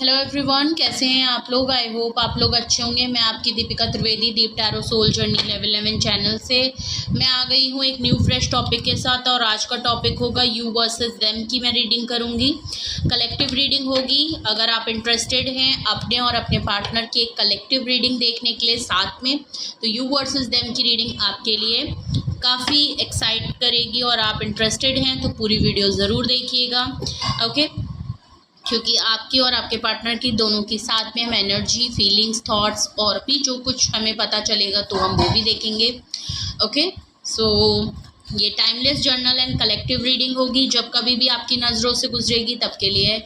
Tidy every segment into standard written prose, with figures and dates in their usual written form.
Hello everyone, कैसे हैं आप लोग। आई होप आप लोग अच्छे होंगे। मैं आपकी Deepika Trivedi deep tarot soul journey level 11 channel से मैं आ गई हूँ एक न्यू फ्रेश टॉपिक के साथ। और आज का टॉपिक होगा यू वर्सेस देम की मैं रीडिंग करूँगी। कलेक्टिव रीडिंग होगी। अगर आप इंटरेस्टेड हैं अपने और अपने पार्टनर की एक कलेक्टिव रीडिंग देखने के लिए साथ में, तो यू वर्सेस देम की रीडिंग आपके लिए काफ़ी एक्साइट करेगी। और आप इंटरेस्टेड हैं तो पूरी वीडियो ज़रूर देखिएगा, ओके। क्योंकि आपकी और आपके पार्टनर की दोनों की साथ में हम एनर्जी, फीलिंग्स, थॉट्स और भी जो कुछ हमें पता चलेगा तो हम वो भी देखेंगे, ओके। सो ये timeless journal and collective reading होगी। जब कभी भी आपकी नज़रों से गुजरेगी तब के लिए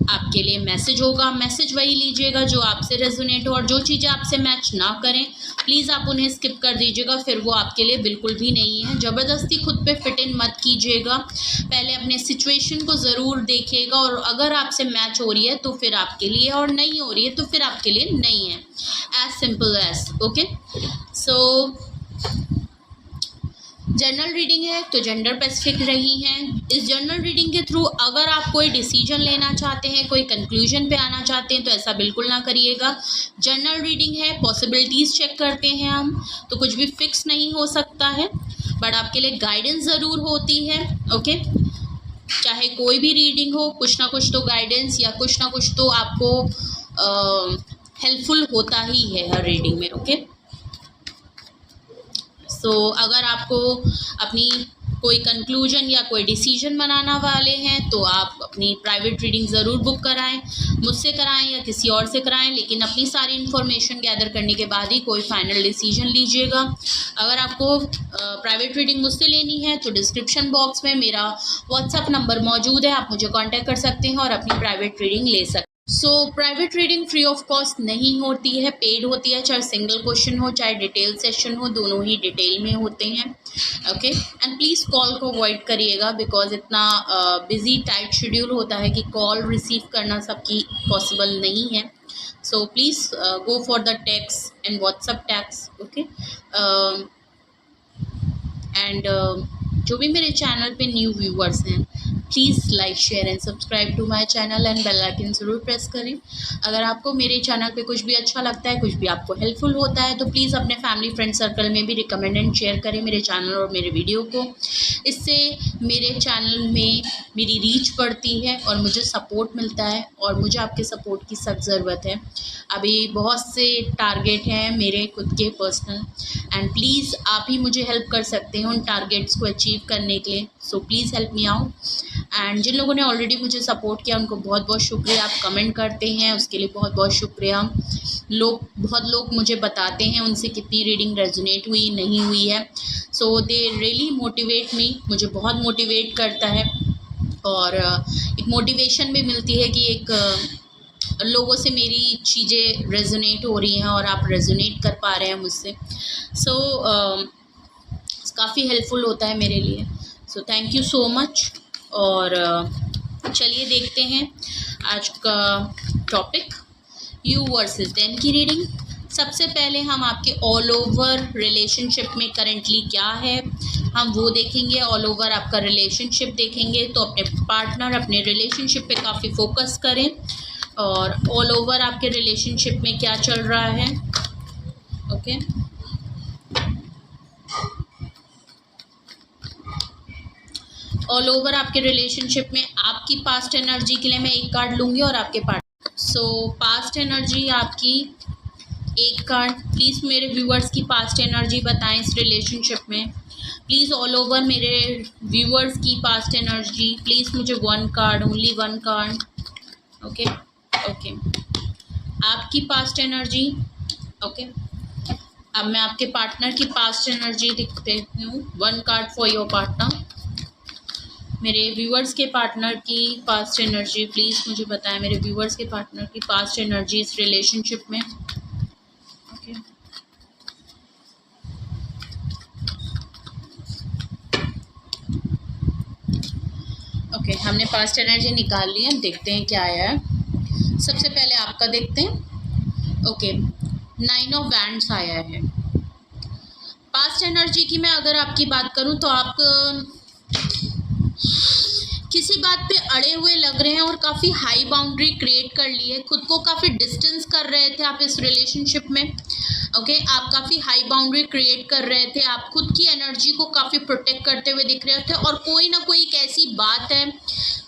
आपके लिए मैसेज होगा। मैसेज वही लीजिएगा जो आपसे रेजोनेट हो, और जो चीज़ें आपसे मैच ना करें प्लीज़ आप उन्हें स्किप कर दीजिएगा, फिर वो आपके लिए बिल्कुल भी नहीं है। ज़बरदस्ती खुद पे फिट इन मत कीजिएगा। पहले अपने सिचुएशन को ज़रूर देखिएगा, और अगर आपसे मैच हो रही है तो फिर आपके लिए, और नहीं हो रही है तो फिर आपके लिए नहीं है। As simple as, okay. So general reading है तो जेंडर स्पेसिफिक रही हैं। इस जनरल रीडिंग के थ्रू अगर आप कोई डिसीजन लेना चाहते हैं, कोई कंक्लूजन पे आना चाहते हैं तो ऐसा बिल्कुल ना करिएगा। जनरल रीडिंग है, पॉसिबिलिटीज़ चेक करते हैं हम, तो कुछ भी फिक्स नहीं हो सकता है, बट आपके लिए गाइडेंस ज़रूर होती है, ओके। चाहे कोई भी रीडिंग हो, कुछ ना कुछ तो गाइडेंस या कुछ ना कुछ तो आपको हेल्पफुल होता ही है हर रीडिंग में, ओके। सो अगर आपको अपनी कोई कंक्लूजन या कोई डिसीजन बनाना वाले हैं तो आप अपनी प्राइवेट रीडिंग ज़रूर बुक कराएं, मुझसे कराएं या किसी और से कराएं, लेकिन अपनी सारी इन्फॉर्मेशन गैदर करने के बाद ही कोई फाइनल डिसीजन लीजिएगा। अगर आपको प्राइवेट रीडिंग मुझसे लेनी है तो डिस्क्रिप्शन बॉक्स में मेरा व्हाट्सएप नंबर मौजूद है, आप मुझे कॉन्टैक्ट कर सकते हैं और अपनी प्राइवेट रीडिंग ले सकते हैं। So private reading free of cost नहीं होती है, पेड होती है। चाहे सिंगल क्वेश्चन हो चाहे डिटेल सेशन हो, दोनों ही डिटेल में होते हैं, ओके। एंड प्लीज़ कॉल को अवॉइड करिएगा, बिकॉज इतना बिजी टाइट शेड्यूल होता है कि कॉल रिसीव करना सबकी पॉसिबल नहीं है। So please go for the text and WhatsApp tax, okay. And जो भी मेरे चैनल पे न्यू व्यूअर्स हैं please like, share and subscribe to my channel and bell icon ज़रूर प्रेस करें। अगर आपको मेरे चैनल पे कुछ भी अच्छा लगता है, कुछ भी आपको हेल्पफुल होता है तो प्लीज़ अपने फैमिली फ्रेंड सर्कल में भी रिकमेंड एंड शेयर करें मेरे चैनल और मेरे वीडियो को। इससे मेरे चैनल में मेरी रीच बढ़ती है और मुझे सपोर्ट मिलता है, और मुझे आपके सपोर्ट की सख्त ज़रूरत है। अभी बहुत से टारगेट हैं मेरे खुद के पर्सनल, एंड प्लीज़ आप ही मुझे हेल्प कर सकते हैं उन टारगेट्स को अचीव करने के लिए। So please help me out. And जिन लोगों ने ऑलरेडी मुझे सपोर्ट किया उनको बहुत बहुत शुक्रिया। आप कमेंट करते हैं उसके लिए बहुत बहुत शुक्रिया। बहुत लोग मुझे बताते हैं उनसे कितनी रीडिंग रेजोनेट हुई, नहीं हुई है। सो दे रियली मोटिवेट मी, मुझे बहुत मोटिवेट करता है, और एक मोटिवेशन भी मिलती है कि एक लोगों से मेरी चीज़ें रेजोनेट हो रही हैं और आप रेजोनेट कर पा रहे हैं मुझसे। सो काफ़ी हेल्पफुल होता है मेरे लिए। So thank you so much. और चलिए देखते हैं आज का टॉपिक, यू वर्सेस देम की रीडिंग। सबसे पहले हम आपके ऑल ओवर रिलेशनशिप में करंटली क्या है हम वो देखेंगे। ऑल ओवर आपका रिलेशनशिप देखेंगे तो अपने पार्टनर, अपने रिलेशनशिप पे काफ़ी फोकस करें, और ऑल ओवर आपके रिलेशनशिप में क्या चल रहा है, ओके। ऑल ओवर आपके रिलेशनशिप में आपकी पास्ट एनर्जी के लिए मैं एक कार्ड लूँगी और आपके पार्ट। सो पास्ट एनर्जी आपकी एक कार्ड। प्लीज़ मेरे व्यूअर्स की पास्ट एनर्जी बताएं इस रिलेशनशिप में। प्लीज़ ऑल ओवर मेरे व्यूअर्स की पास्ट एनर्जी, प्लीज़ मुझे one card, only one card, okay okay. आपकी पास्ट एनर्जी, ओके। अब मैं आपके पार्टनर की पास्ट एनर्जी दिखते हूँ। One card for your partner. मेरे व्यूअर्स के पार्टनर की पास्ट एनर्जी, प्लीज़ मुझे बताएं मेरे व्यूअर्स के पार्टनर की पास्ट एनर्जी इस रिलेशनशिप में, ओके। ओके, हमने पास्ट एनर्जी निकाल ली है, देखते हैं क्या आया है। सबसे पहले आपका देखते हैं, ओके। 9 ऑफ वैंड्स आया है। पास्ट एनर्जी की मैं अगर आपकी बात करूं तो आप किसी बात पे अड़े हुए लग रहे हैं और काफ़ी हाई बाउंड्री क्रिएट कर ली है, खुद को काफ़ी डिस्टेंस कर रहे थे आप इस रिलेशनशिप में। ओके, आप काफ़ी हाई बाउंड्री क्रिएट कर रहे थे, आप खुद की एनर्जी को काफ़ी प्रोटेक्ट करते हुए दिख रहे थे, और कोई ना कोई एक ऐसी बात है,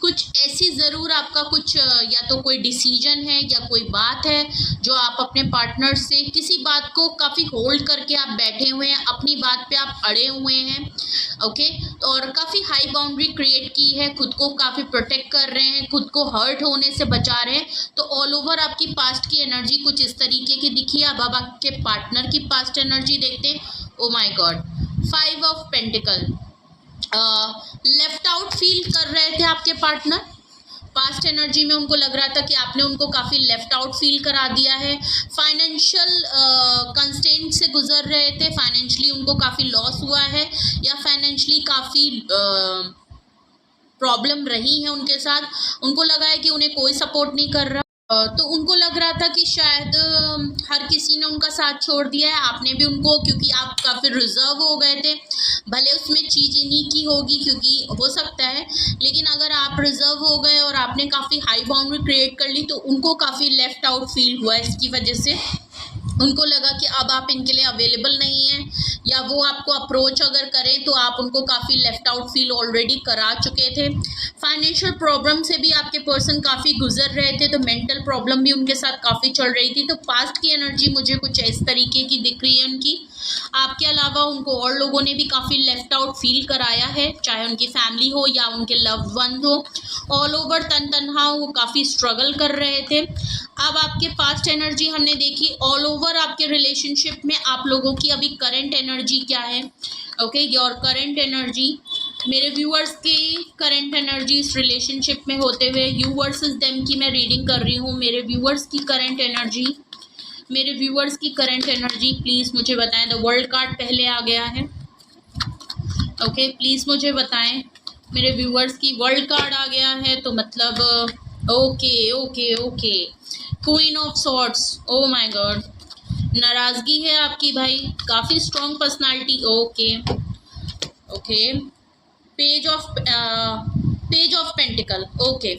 कुछ ऐसी ज़रूर आपका कुछ या तो कोई डिसीजन है या कोई बात है जो आप अपने पार्टनर से किसी बात को काफ़ी होल्ड करके आप बैठे हुए हैं, अपनी बात पे आप अड़े हुए हैं। ओके, और काफ़ी हाई बाउंड्री क्रिएट की है, खुद को काफ़ी प्रोटेक्ट कर रहे हैं, खुद को हर्ट होने से बचा रहे हैं। तो ऑल ओवर आपकी पास्ट की एनर्जी कुछ इस तरीके की दिखी है। अब आप आपके पार्टनर की पास्ट एनर्जी देखते हैं। Oh my God, 5 of pentacle, left out feel कर रहे थे आपके पार्टनर। पास्ट एनर्जी में उनको लग रहा था कि आपने उनको काफ़ी लेफ्ट आउट फील करा दिया है। फाइनेंशियल कंस्ट्रेंट से गुजर रहे थे, फाइनेंशियली उनको काफ़ी लॉस हुआ है, या फाइनेंशियली काफ़ी प्रॉब्लम रही है उनके साथ। उनको लगा है कि उन्हें कोई सपोर्ट नहीं कर रहा, तो उनको लग रहा था कि शायद हर किसी ने उनका साथ छोड़ दिया है, आपने भी उनको, क्योंकि आप काफ़ी रिजर्व हो गए थे। भले उसमें चीज़ इन्हीं की होगी, क्योंकि हो सकता है, लेकिन अगर आप रिजर्व हो गए और आपने काफ़ी हाई बाउंड्री क्रिएट कर ली तो उनको काफ़ी लेफ्ट आउट फील हुआ। इसकी वजह से उनको लगा कि अब आप इनके लिए अवेलेबल नहीं हैं, या वो आपको अप्रोच अगर करें तो आप उनको काफ़ी लेफ्ट आउट फील ऑलरेडी करा चुके थे। फाइनेंशियल प्रॉब्लम से भी आपके पर्सन काफ़ी गुजर रहे थे, तो मेंटल प्रॉब्लम भी उनके साथ काफ़ी चल रही थी। तो पास्ट की एनर्जी मुझे कुछ इस तरीके की दिख रही है उनकी। आपके अलावा उनको और लोगों ने भी काफ़ी लेफ्ट आउट फील कराया है, चाहे उनकी फैमिली हो या उनके लव्ड वन हो। ऑल ओवर तन तनहा वो काफ़ी स्ट्रगल कर रहे थे। अब आपके पास्ट एनर्जी हमने देखी, ऑल ओवर आपके रिलेशनशिप में आप लोगों की अभी करंट एनर्जी क्या है। ओके, योर करंट एनर्जी, मेरे व्यूअर्स की करंट एनर्जी इस रिलेशनशिप में होते हुए, यू वर्सेस देम की मैं रीडिंग कर रही हूँ। मेरे व्यूअर्स की करंट एनर्जी, मेरे व्यूअर्स की करंट एनर्जी प्लीज़ मुझे बताएं। द वर्ल्ड कार्ड पहले आ गया है। ओके, प्लीज़ मुझे बताएं। मेरे व्यूअर्स की वर्ल्ड कार्ड आ गया है, तो मतलब okay okay okay, queen of swords, oh my God, नाराज़गी है आपकी भाई, काफ़ी strong personality. Okay okay, page of pentacle, okay,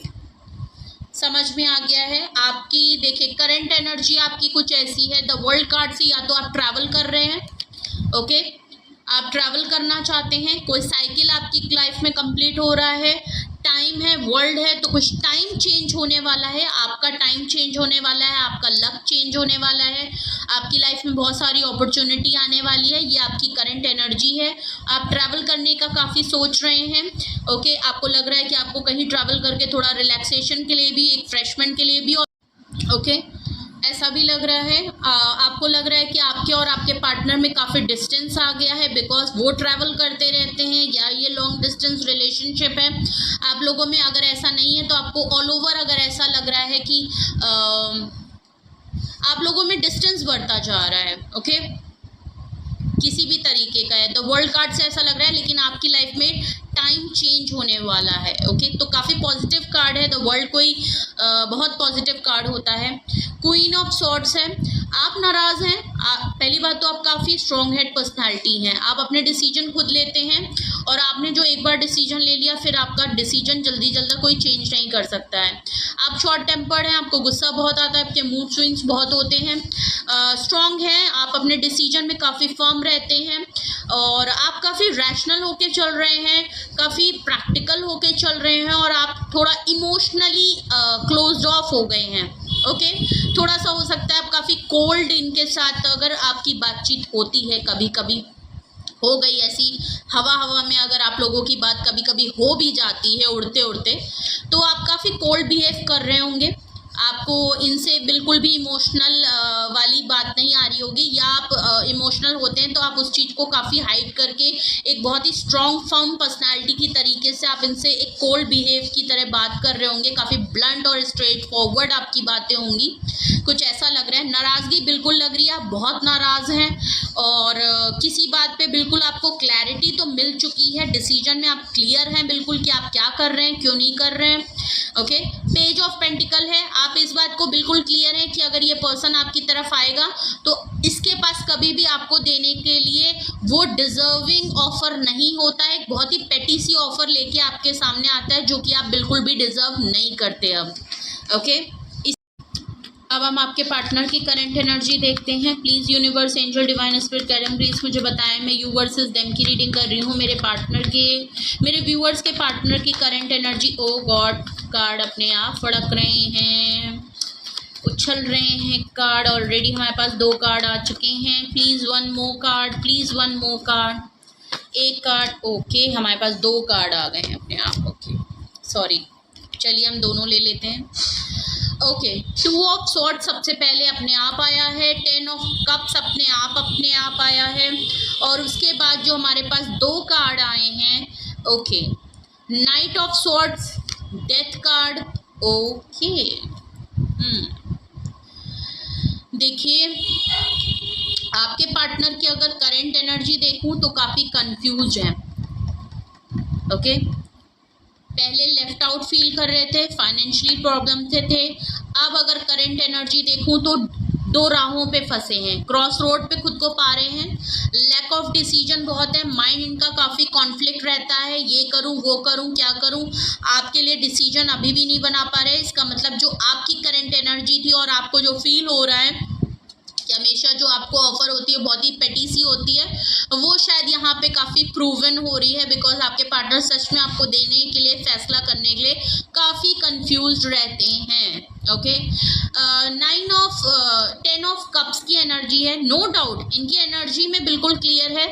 समझ में आ गया है। आपकी देखिए करंट एनर्जी आपकी कुछ ऐसी है, द वर्ल्ड कार्ड से या तो आप ट्रैवल कर रहे हैं, ओके, आप ट्रैवल करना चाहते हैं, कोई साइकिल आपकी लाइफ में कंप्लीट हो रहा है, टाइम है, वर्ल्ड है, तो कुछ टाइम चेंज होने वाला है, आपका टाइम चेंज होने वाला है, आपका लक चेंज होने वाला है, आपकी लाइफ में बहुत सारी अपॉर्चुनिटी आने वाली है। ये आपकी करंट एनर्जी है। आप ट्रैवल करने का काफ़ी सोच रहे हैं। ओके, आपको लग रहा है कि आपको कहीं ट्रैवल करके थोड़ा रिलैक्सेशन के लिए भी, एक फ्रेशमेंट के लिए भी, ओके, ऐसा भी लग रहा है। आपको लग रहा है कि आपके और आपके पार्टनर में काफ़ी डिस्टेंस आ गया है, बिकॉज वो ट्रैवल करते रहते हैं, या ये लॉन्ग डिस्टेंस रिलेशनशिप है। आप लोगों में अगर ऐसा नहीं है तो आपको ऑल ओवर अगर ऐसा लग रहा है कि आप लोगों में डिस्टेंस बढ़ता जा रहा है। ओके, किसी भी तरीके का है, द वर्ल्ड कार्ड से ऐसा लग रहा है, लेकिन आपकी लाइफ में टाइम चेंज होने वाला है। ओके, तो काफ़ी पॉजिटिव कार्ड है। द वर्ल्ड कोई बहुत पॉजिटिव कार्ड होता है। क्वीन ऑफ सॉर्ड्स है, आप नाराज़ हैं। पहली बात तो आप काफ़ी स्ट्रॉन्ग हेड पर्सनैलिटी हैं, आप अपने डिसीजन खुद लेते हैं, और आपने जो एक बार डिसीजन ले लिया फिर आपका डिसीजन जल्दी कोई चेंज नहीं कर सकता है। आप शॉर्ट टेम्पर्ड हैं, आपको गुस्सा बहुत आता है, आपके मूड स्विंग्स बहुत होते हैं। स्ट्रॉन्ग हैं, आप अपने डिसीजन में काफ़ी फर्म रहते हैं, और आप काफ़ी रैशनल होके चल रहे हैं, काफ़ी प्रैक्टिकल होके चल रहे हैं, और आप थोड़ा इमोशनली क्लोज्ड ऑफ हो गए हैं। ओके, थोड़ा सा हो सकता है आप काफ़ी कोल्ड इनके साथ अगर आपकी बातचीत होती है, कभी कभी हो गई ऐसी हवा में अगर आप लोगों की बात कभी कभी हो भी जाती है उड़ते उड़ते, तो आप काफ़ी कोल्ड बिहेव कर रहे होंगे, आपको इनसे बिल्कुल भी इमोशनल वाली बात नहीं आ रही होगी, या आप इमोशनल होते हैं तो आप उस चीज़ को काफ़ी हाइड करके एक बहुत ही स्ट्रॉन्ग फर्म पर्सनालिटी की तरीके से आप इनसे एक कोल्ड बिहेव की तरह बात कर रहे होंगे, काफ़ी ब्लंट और स्ट्रेट फॉरवर्ड आपकी बातें होंगी। कुछ ऐसा लग रहा है। नाराज़गी बिल्कुल लग रही है, आप बहुत नाराज़ हैं और किसी बात पे बिल्कुल आपको क्लैरिटी तो मिल चुकी है, डिसीजन में आप क्लियर हैं बिल्कुल कि आप क्या कर रहे हैं, क्यों नहीं कर रहे हैं। ओके, पेज ऑफ पेंटिकल है, आप इस बात को बिल्कुल क्लियर है कि अगर ये पर्सन आपकी तरफ आएगा तो इसके पास कभी भी आपको देने के लिए वो डिजर्विंग ऑफर नहीं होता है। एक बहुत ही पेटी सी ऑफर लेके आपके सामने आता है जो कि आप बिल्कुल भी डिजर्व नहीं करते अब। ओके, अब हम आपके पार्टनर की करंट एनर्जी देखते हैं। Please universe, angel, divine spirit, guidance please मुझे बताएं। मैं यू वर्सेस देम की रीडिंग कर रही हूँ। मेरे पार्टनर के, मेरे व्यूअर्स के पार्टनर की करंट एनर्जी। ओ गॉड, कार्ड अपने आप फड़क रहे हैं, उछल रहे हैं कार्ड। ऑलरेडी हमारे पास 2 कार्ड आ चुके हैं। Please 1 more card, please 1 more card. एक कार्ड, ओके, हमारे पास 2 कार्ड आ गए हैं अपने आप। ओके, सॉरी, चलिए हम दोनों ले लेते हैं। ओके, 2 ऑफ स्वॉर्ड सबसे पहले अपने आप आया है, 10 ऑफ कप्स अपने आप आया है, और उसके बाद जो हमारे पास 2 कार्ड आए हैं, okay, night of swords, death card. Okay, देखिए आपके पार्टनर की अगर करंट एनर्जी देखूं तो काफ़ी कंफ्यूज है। ओके, पहले लेफ्ट आउट फील कर रहे थे, फाइनेंशियली प्रॉब्लम से थे। अब अगर करंट एनर्जी देखूं तो 2 राहों पे फंसे हैं, क्रॉस रोड पे खुद को पा रहे हैं। लैक ऑफ डिसीजन बहुत है, माइंड इनका काफ़ी कॉन्फ्लिक्ट रहता है, ये करूं वो करूं क्या करूं, आपके लिए डिसीजन अभी भी नहीं बना पा रहे। इसका मतलब जो आपकी करंट एनर्जी थी और आपको जो फील हो रहा है कि हमेशा जो आपको ऑफर होती है बहुत ही पेटी सी होती है, वो शायद यहाँ पे काफ़ी प्रूवन हो रही है, बिकॉज आपके पार्टनर सच में आपको देने के लिए, फैसला करने के लिए काफ़ी कंफ्यूज्ड रहते हैं। ओके, 10 ऑफ कप्स की एनर्जी है। नो डाउट इनकी एनर्जी में बिल्कुल क्लियर है,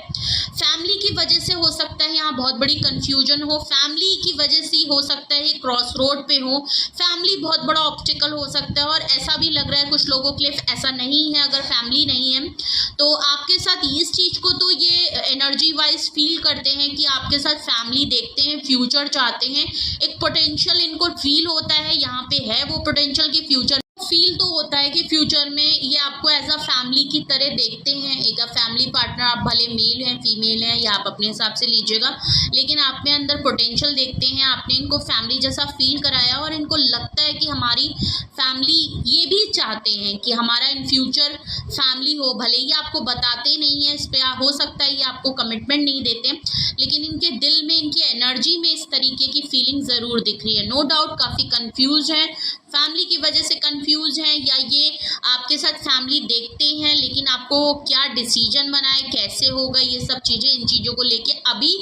फैमिली की वजह से हो सकता है यहाँ बहुत बड़ी कंफ्यूजन हो, फैमिली की वजह से हो सकता है क्रॉस रोड पे हो, फैमिली बहुत बड़ा ऑब्स्टिकल हो सकता है। और ऐसा भी लग रहा है कुछ लोगों के लिए ऐसा नहीं है, अगर फैमिली नहीं है तो आपके साथ इस चीज़ को तो ये एनर्जी वाइज फील करते हैं कि आपके साथ फैमिली देखते हैं, फ्यूचर चाहते हैं, एक पोटेंशियल इनको फील होता है, यहाँ पे है वो पोटेंशियल कि फ्यूचर फील तो होता है कि फ्यूचर में ये आपको एज अ फैमिली की तरह देखते हैं। एक फैमिली पार्टनर, आप भले मेल हैं फीमेल हैं या आप अपने हिसाब से लीजिएगा, लेकिन आप में अंदर पोटेंशियल देखते हैं, आपने इनको फैमिली जैसा फील कराया और इनको लगता है कि हमारी फैमिली, ये भी चाहते हैं कि हमारा इन फ्यूचर फैमिली हो। भले ही आपको बताते नहीं है इस पर, हो सकता है ये आपको कमिटमेंट नहीं देते, लेकिन इनके दिल में, इनकी एनर्जी में इस तरीके की फीलिंग ज़रूर दिख रही है। नो डाउट काफ़ी कंफ्यूज है, फैमिली की वजह से कंफ्यूज हैं, या ये आपके साथ फैमिली देखते हैं लेकिन आपको क्या डिसीजन बनाए, कैसे होगा, ये सब चीज़ें, इन चीज़ों को लेके अभी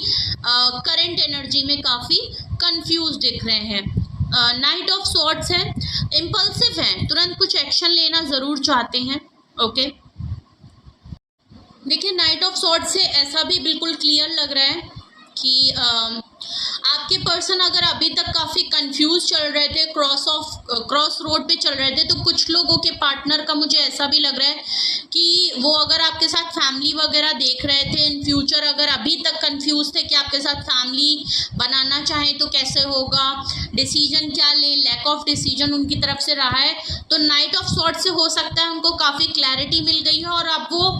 करंट एनर्जी में काफ़ी कंफ्यूज दिख रहे हैं। नाइट ऑफ स्वॉर्ड्स है, इम्पल्सिव हैं, तुरंत कुछ एक्शन लेना ज़रूर चाहते हैं। ओके, देखिए नाइट ऑफ स्वॉर्ड्स से ऐसा भी बिल्कुल क्लियर लग रहा है कि आपके पर्सन अगर अभी तक काफ़ी कंफ्यूज चल रहे थे, क्रॉस रोड पे चल रहे थे, तो कुछ लोगों के पार्टनर का मुझे ऐसा भी लग रहा है कि वो अगर आपके साथ फैमिली वगैरह देख रहे थे इन फ्यूचर, अगर अभी तक कंफ्यूज थे कि आपके साथ फैमिली बनाना चाहें तो कैसे होगा, डिसीजन क्या लें, लैक ऑफ डिसीजन उनकी तरफ से रहा है, तो नाइट ऑफ स्वॉर्ड से हो सकता है उनको काफ़ी क्लैरिटी मिल गई है और अब वो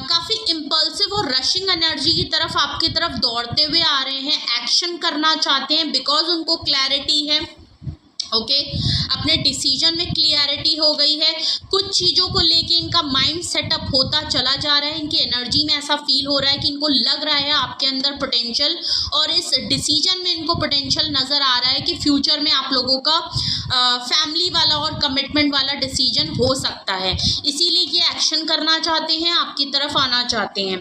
काफ़ी इम्पल्सिव और रशिंग एनर्जी की तरफ, आपकी तरफ दौड़ते हुए आ रहे हैं, एक्शन करना चाहते हैं, बिकॉज उनको क्लैरिटी है। ओके, अपने डिसीजन में क्लियरिटी हो गई है, कुछ चीज़ों को लेके इनका माइंड सेटअप होता चला जा रहा है, इनकी एनर्जी में ऐसा फील हो रहा है कि इनको लग रहा है आपके अंदर पोटेंशियल, और इस डिसीजन में इनको पोटेंशियल नज़र आ रहा है कि फ्यूचर में आप लोगों का फैमिली वाला और कमिटमेंट वाला डिसीजन हो सकता है, इसीलिए ये एक्शन करना चाहते हैं, आपकी तरफ आना चाहते हैं।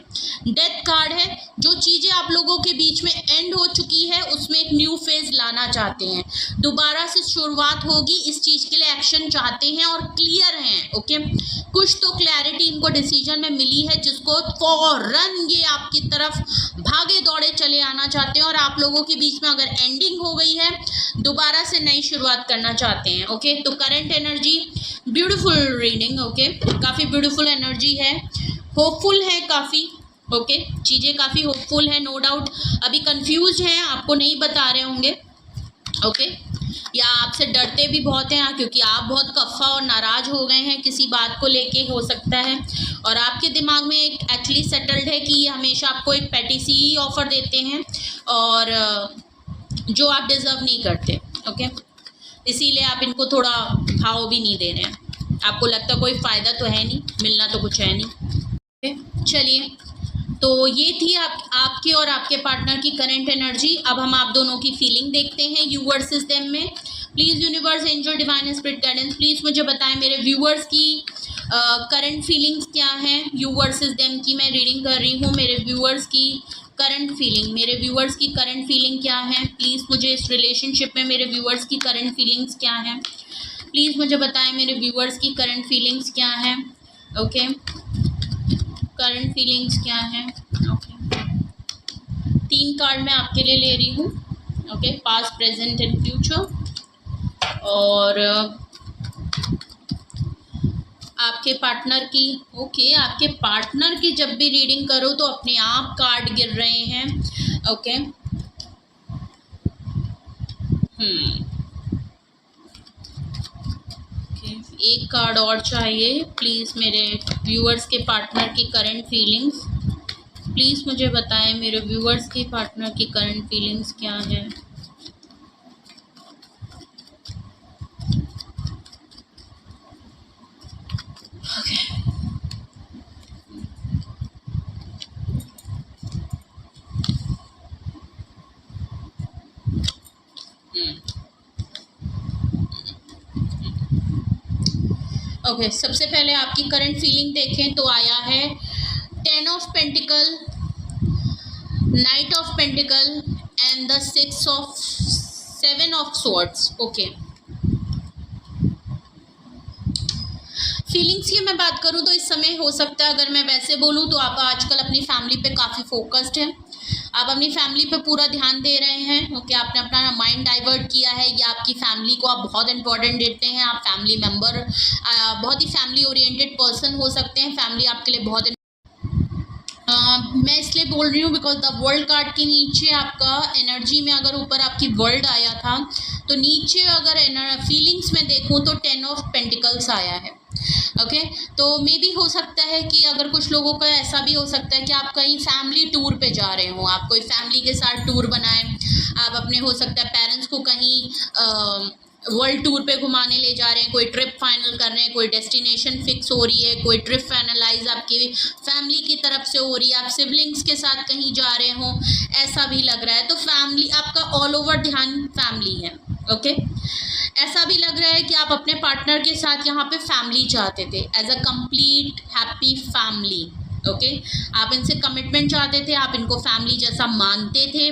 डेथ कार्ड है, जो चीज़ें आप लोगों के बीच में एंड हो चुकी है उसमें एक न्यू फेज लाना चाहते हैं, दोबारा से शुरुआत होगी, इस चीज़ के लिए एक्शन चाहते हैं और क्लियर हैं। ओके, कुछ तो क्लैरिटी इनको डिसीजन में मिली है जिसको फौरन ये आपकी तरफ भागे दौड़े चले आना चाहते हैं, और आप लोगों के बीच में अगर एंडिंग हो गई है दोबारा से नई शुरुआत करना चाहते हैं। ओके, तो current energy, beautiful reading. Okay, काफ़ी ब्यूटीफुल एनर्जी है, होपफुल है काफ़ी। ओके, चीज़ें काफ़ी होपफुल है, नो डाउट अभी कंफ्यूज हैं, आपको नहीं बता रहे होंगे। ओके, या आपसे डरते भी बहुत हैं, क्योंकि आप बहुत कफ़ा और नाराज़ हो गए हैं किसी बात को लेके, हो सकता है। और आपके दिमाग में एक एक्चुअली सेटल्ड है कि ये हमेशा आपको एक पैटी सी ही ऑफ़र देते हैं और जो आप डिज़र्व नहीं करते। ओके, इसीलिए आप इनको थोड़ा भाव भी नहीं दे रहे हैं। आपको लगता कोई फ़ायदा तो है नहीं, मिलना तो कुछ है नहीं। चलिए, तो ये थी आपके और आपके पार्टनर की करंट एनर्जी। अब हम आप दोनों की फीलिंग देखते हैं यू वर्सेस देम में। Please universe, angel, divine spirit guidance, please मुझे बताएं मेरे व्यूअर्स की करंट फीलिंग्स क्या हैं यू वर्सेस देम की। मैं रीडिंग कर रही हूँ मेरे व्यूअर्स की करंट फीलिंग। मेरे व्यूअर्स की करंट फीलिंग क्या है, प्लीज़ मुझे इस रिलेशनशिप में मेरे व्यूअर्स की करंट फीलिंग्स क्या हैं, प्लीज़ मुझे बताएं मेरे व्यूअर्स की करंट फीलिंग्स क्या हैं। ओके, करंट फीलिंग्स क्या हैं। ओके, 3 कार्ड मैं आपके लिए ले रही हूँ। Okay, past, present and future. और आपके पार्टनर की, ओके, आपके पार्टनर की जब भी रीडिंग करो तो अपने आप कार्ड गिर रहे हैं। ओके, एक कार्ड और चाहिए प्लीज़ मेरे व्यूअर्स के पार्टनर की करंट फीलिंग्स। प्लीज़ मुझे बताएं मेरे व्यूअर्स के पार्टनर की करंट फीलिंग्स क्या है। ओके, सबसे पहले आपकी करंट फीलिंग देखें तो आया है 10 of pentacle, night of pentacle and the 7 of swords. Okay, feelings की मैं बात करूं तो इस समय हो सकता है, अगर मैं वैसे बोलूं तो आप आजकल अपनी फैमिली पे काफ़ी फोकस्ड हैं, आप अपनी फैमिली पे पूरा ध्यान दे रहे हैं। ओके, आपने अपना माइंड डाइवर्ट किया है या आपकी फैमिली को आप बहुत इंपॉर्टेंट देते हैं। आप फैमिली मेम्बर, बहुत ही फैमिली ओरिएंटेड पर्सन हो सकते हैं। फैमिली आपके लिए बहुत मैं इसलिए बोल रही हूँ बिकॉज द वर्ल्ड कार्ड के नीचे आपका एनर्जी में अगर ऊपर आपकी वर्ल्ड आया था तो नीचे अगर फीलिंग्स में देखूँ तो 10 ऑफ पेंटिकल्स आया है। ओके, तो मे भी हो सकता है कि अगर कुछ लोगों का ऐसा भी हो सकता है कि आप कहीं फैमिली टूर पे जा रहे हो, आप कोई फैमिली के साथ टूर बनाएं, आप अपने हो सकता है पेरेंट्स को कहीं वर्ल्ड टूर पे घुमाने ले जा रहे हैं, कोई ट्रिप फाइनल कर रहे हैं, कोई डेस्टिनेशन फिक्स हो रही है, कोई ट्रिप फाइनलाइज आपकी फैमिली की तरफ से हो रही है, आप सिबलिंग्स के साथ कहीं जा रहे हो, ऐसा भी लग रहा है। तो फैमिली आपका ऑल ओवर ध्यान फैमिली है। ओके, ऐसा भी लग रहा है कि आप अपने पार्टनर के साथ यहाँ पे फैमिली चाहते थे, as a complete happy family. Okay, आप इनसे कमिटमेंट चाहते थे, आप इनको फैमिली जैसा मानते थे।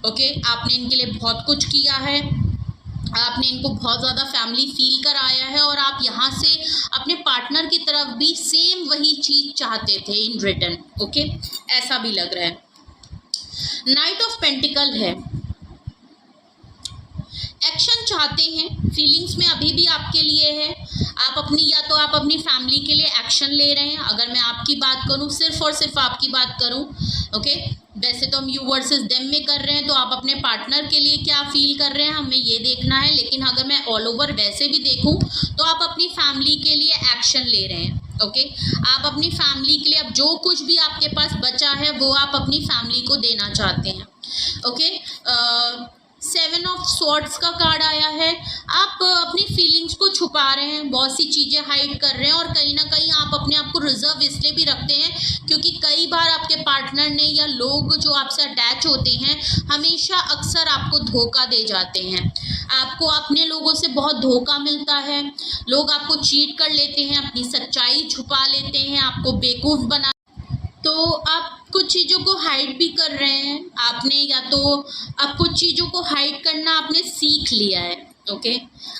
ओके, आपने इनके लिए बहुत कुछ किया है, आपने इनको बहुत ज़्यादा फैमिली फील कराया है और आप यहाँ से अपने पार्टनर की तरफ भी सेम वही चीज़ चाहते थे इन रिटर्न। ओके, ऐसा भी लग रहा है। नाइट ऑफ पेंटिकल है, एक्शन चाहते हैं, फीलिंग्स में अभी भी आपके लिए है। आप अपनी, या तो आप अपनी फैमिली के लिए एक्शन ले रहे हैं। अगर मैं आपकी बात करूं, सिर्फ और सिर्फ आपकी बात करूं, ओके, वैसे तो हम यू वर्सेस देम में कर रहे हैं, तो आप अपने पार्टनर के लिए क्या फील कर रहे हैं हमें ये देखना है। लेकिन अगर मैं ऑल ओवर वैसे भी देखूं तो आप अपनी फैमिली के लिए एक्शन ले रहे हैं। ओके, आप अपनी फैमिली के लिए अब जो कुछ भी आपके पास बचा है वो आप अपनी फैमिली को देना चाहते हैं। ओके, 7 ऑफ स्वॉर्ड्स का कार्ड आया है। आप अपनी फीलिंग्स को छुपा रहे हैं, बहुत सी चीज़ें हाइड कर रहे हैं और कहीं ना कहीं आप अपने आप को रिजर्व इसलिए भी रखते हैं क्योंकि कई बार आपके पार्टनर ने या लोग जो आपसे अटैच होते हैं हमेशा अक्सर आपको धोखा दे जाते हैं। आपको अपने लोगों से बहुत धोखा मिलता है, लोग आपको चीट कर लेते हैं, अपनी सच्चाई छुपा लेते हैं, आपको बेवकूफ़ बना, तो आप कुछ चीज़ों को हाइड भी कर रहे हैं आपने, या तो आप कुछ चीज़ों को हाइड करना आपने सीख लिया है। ओके,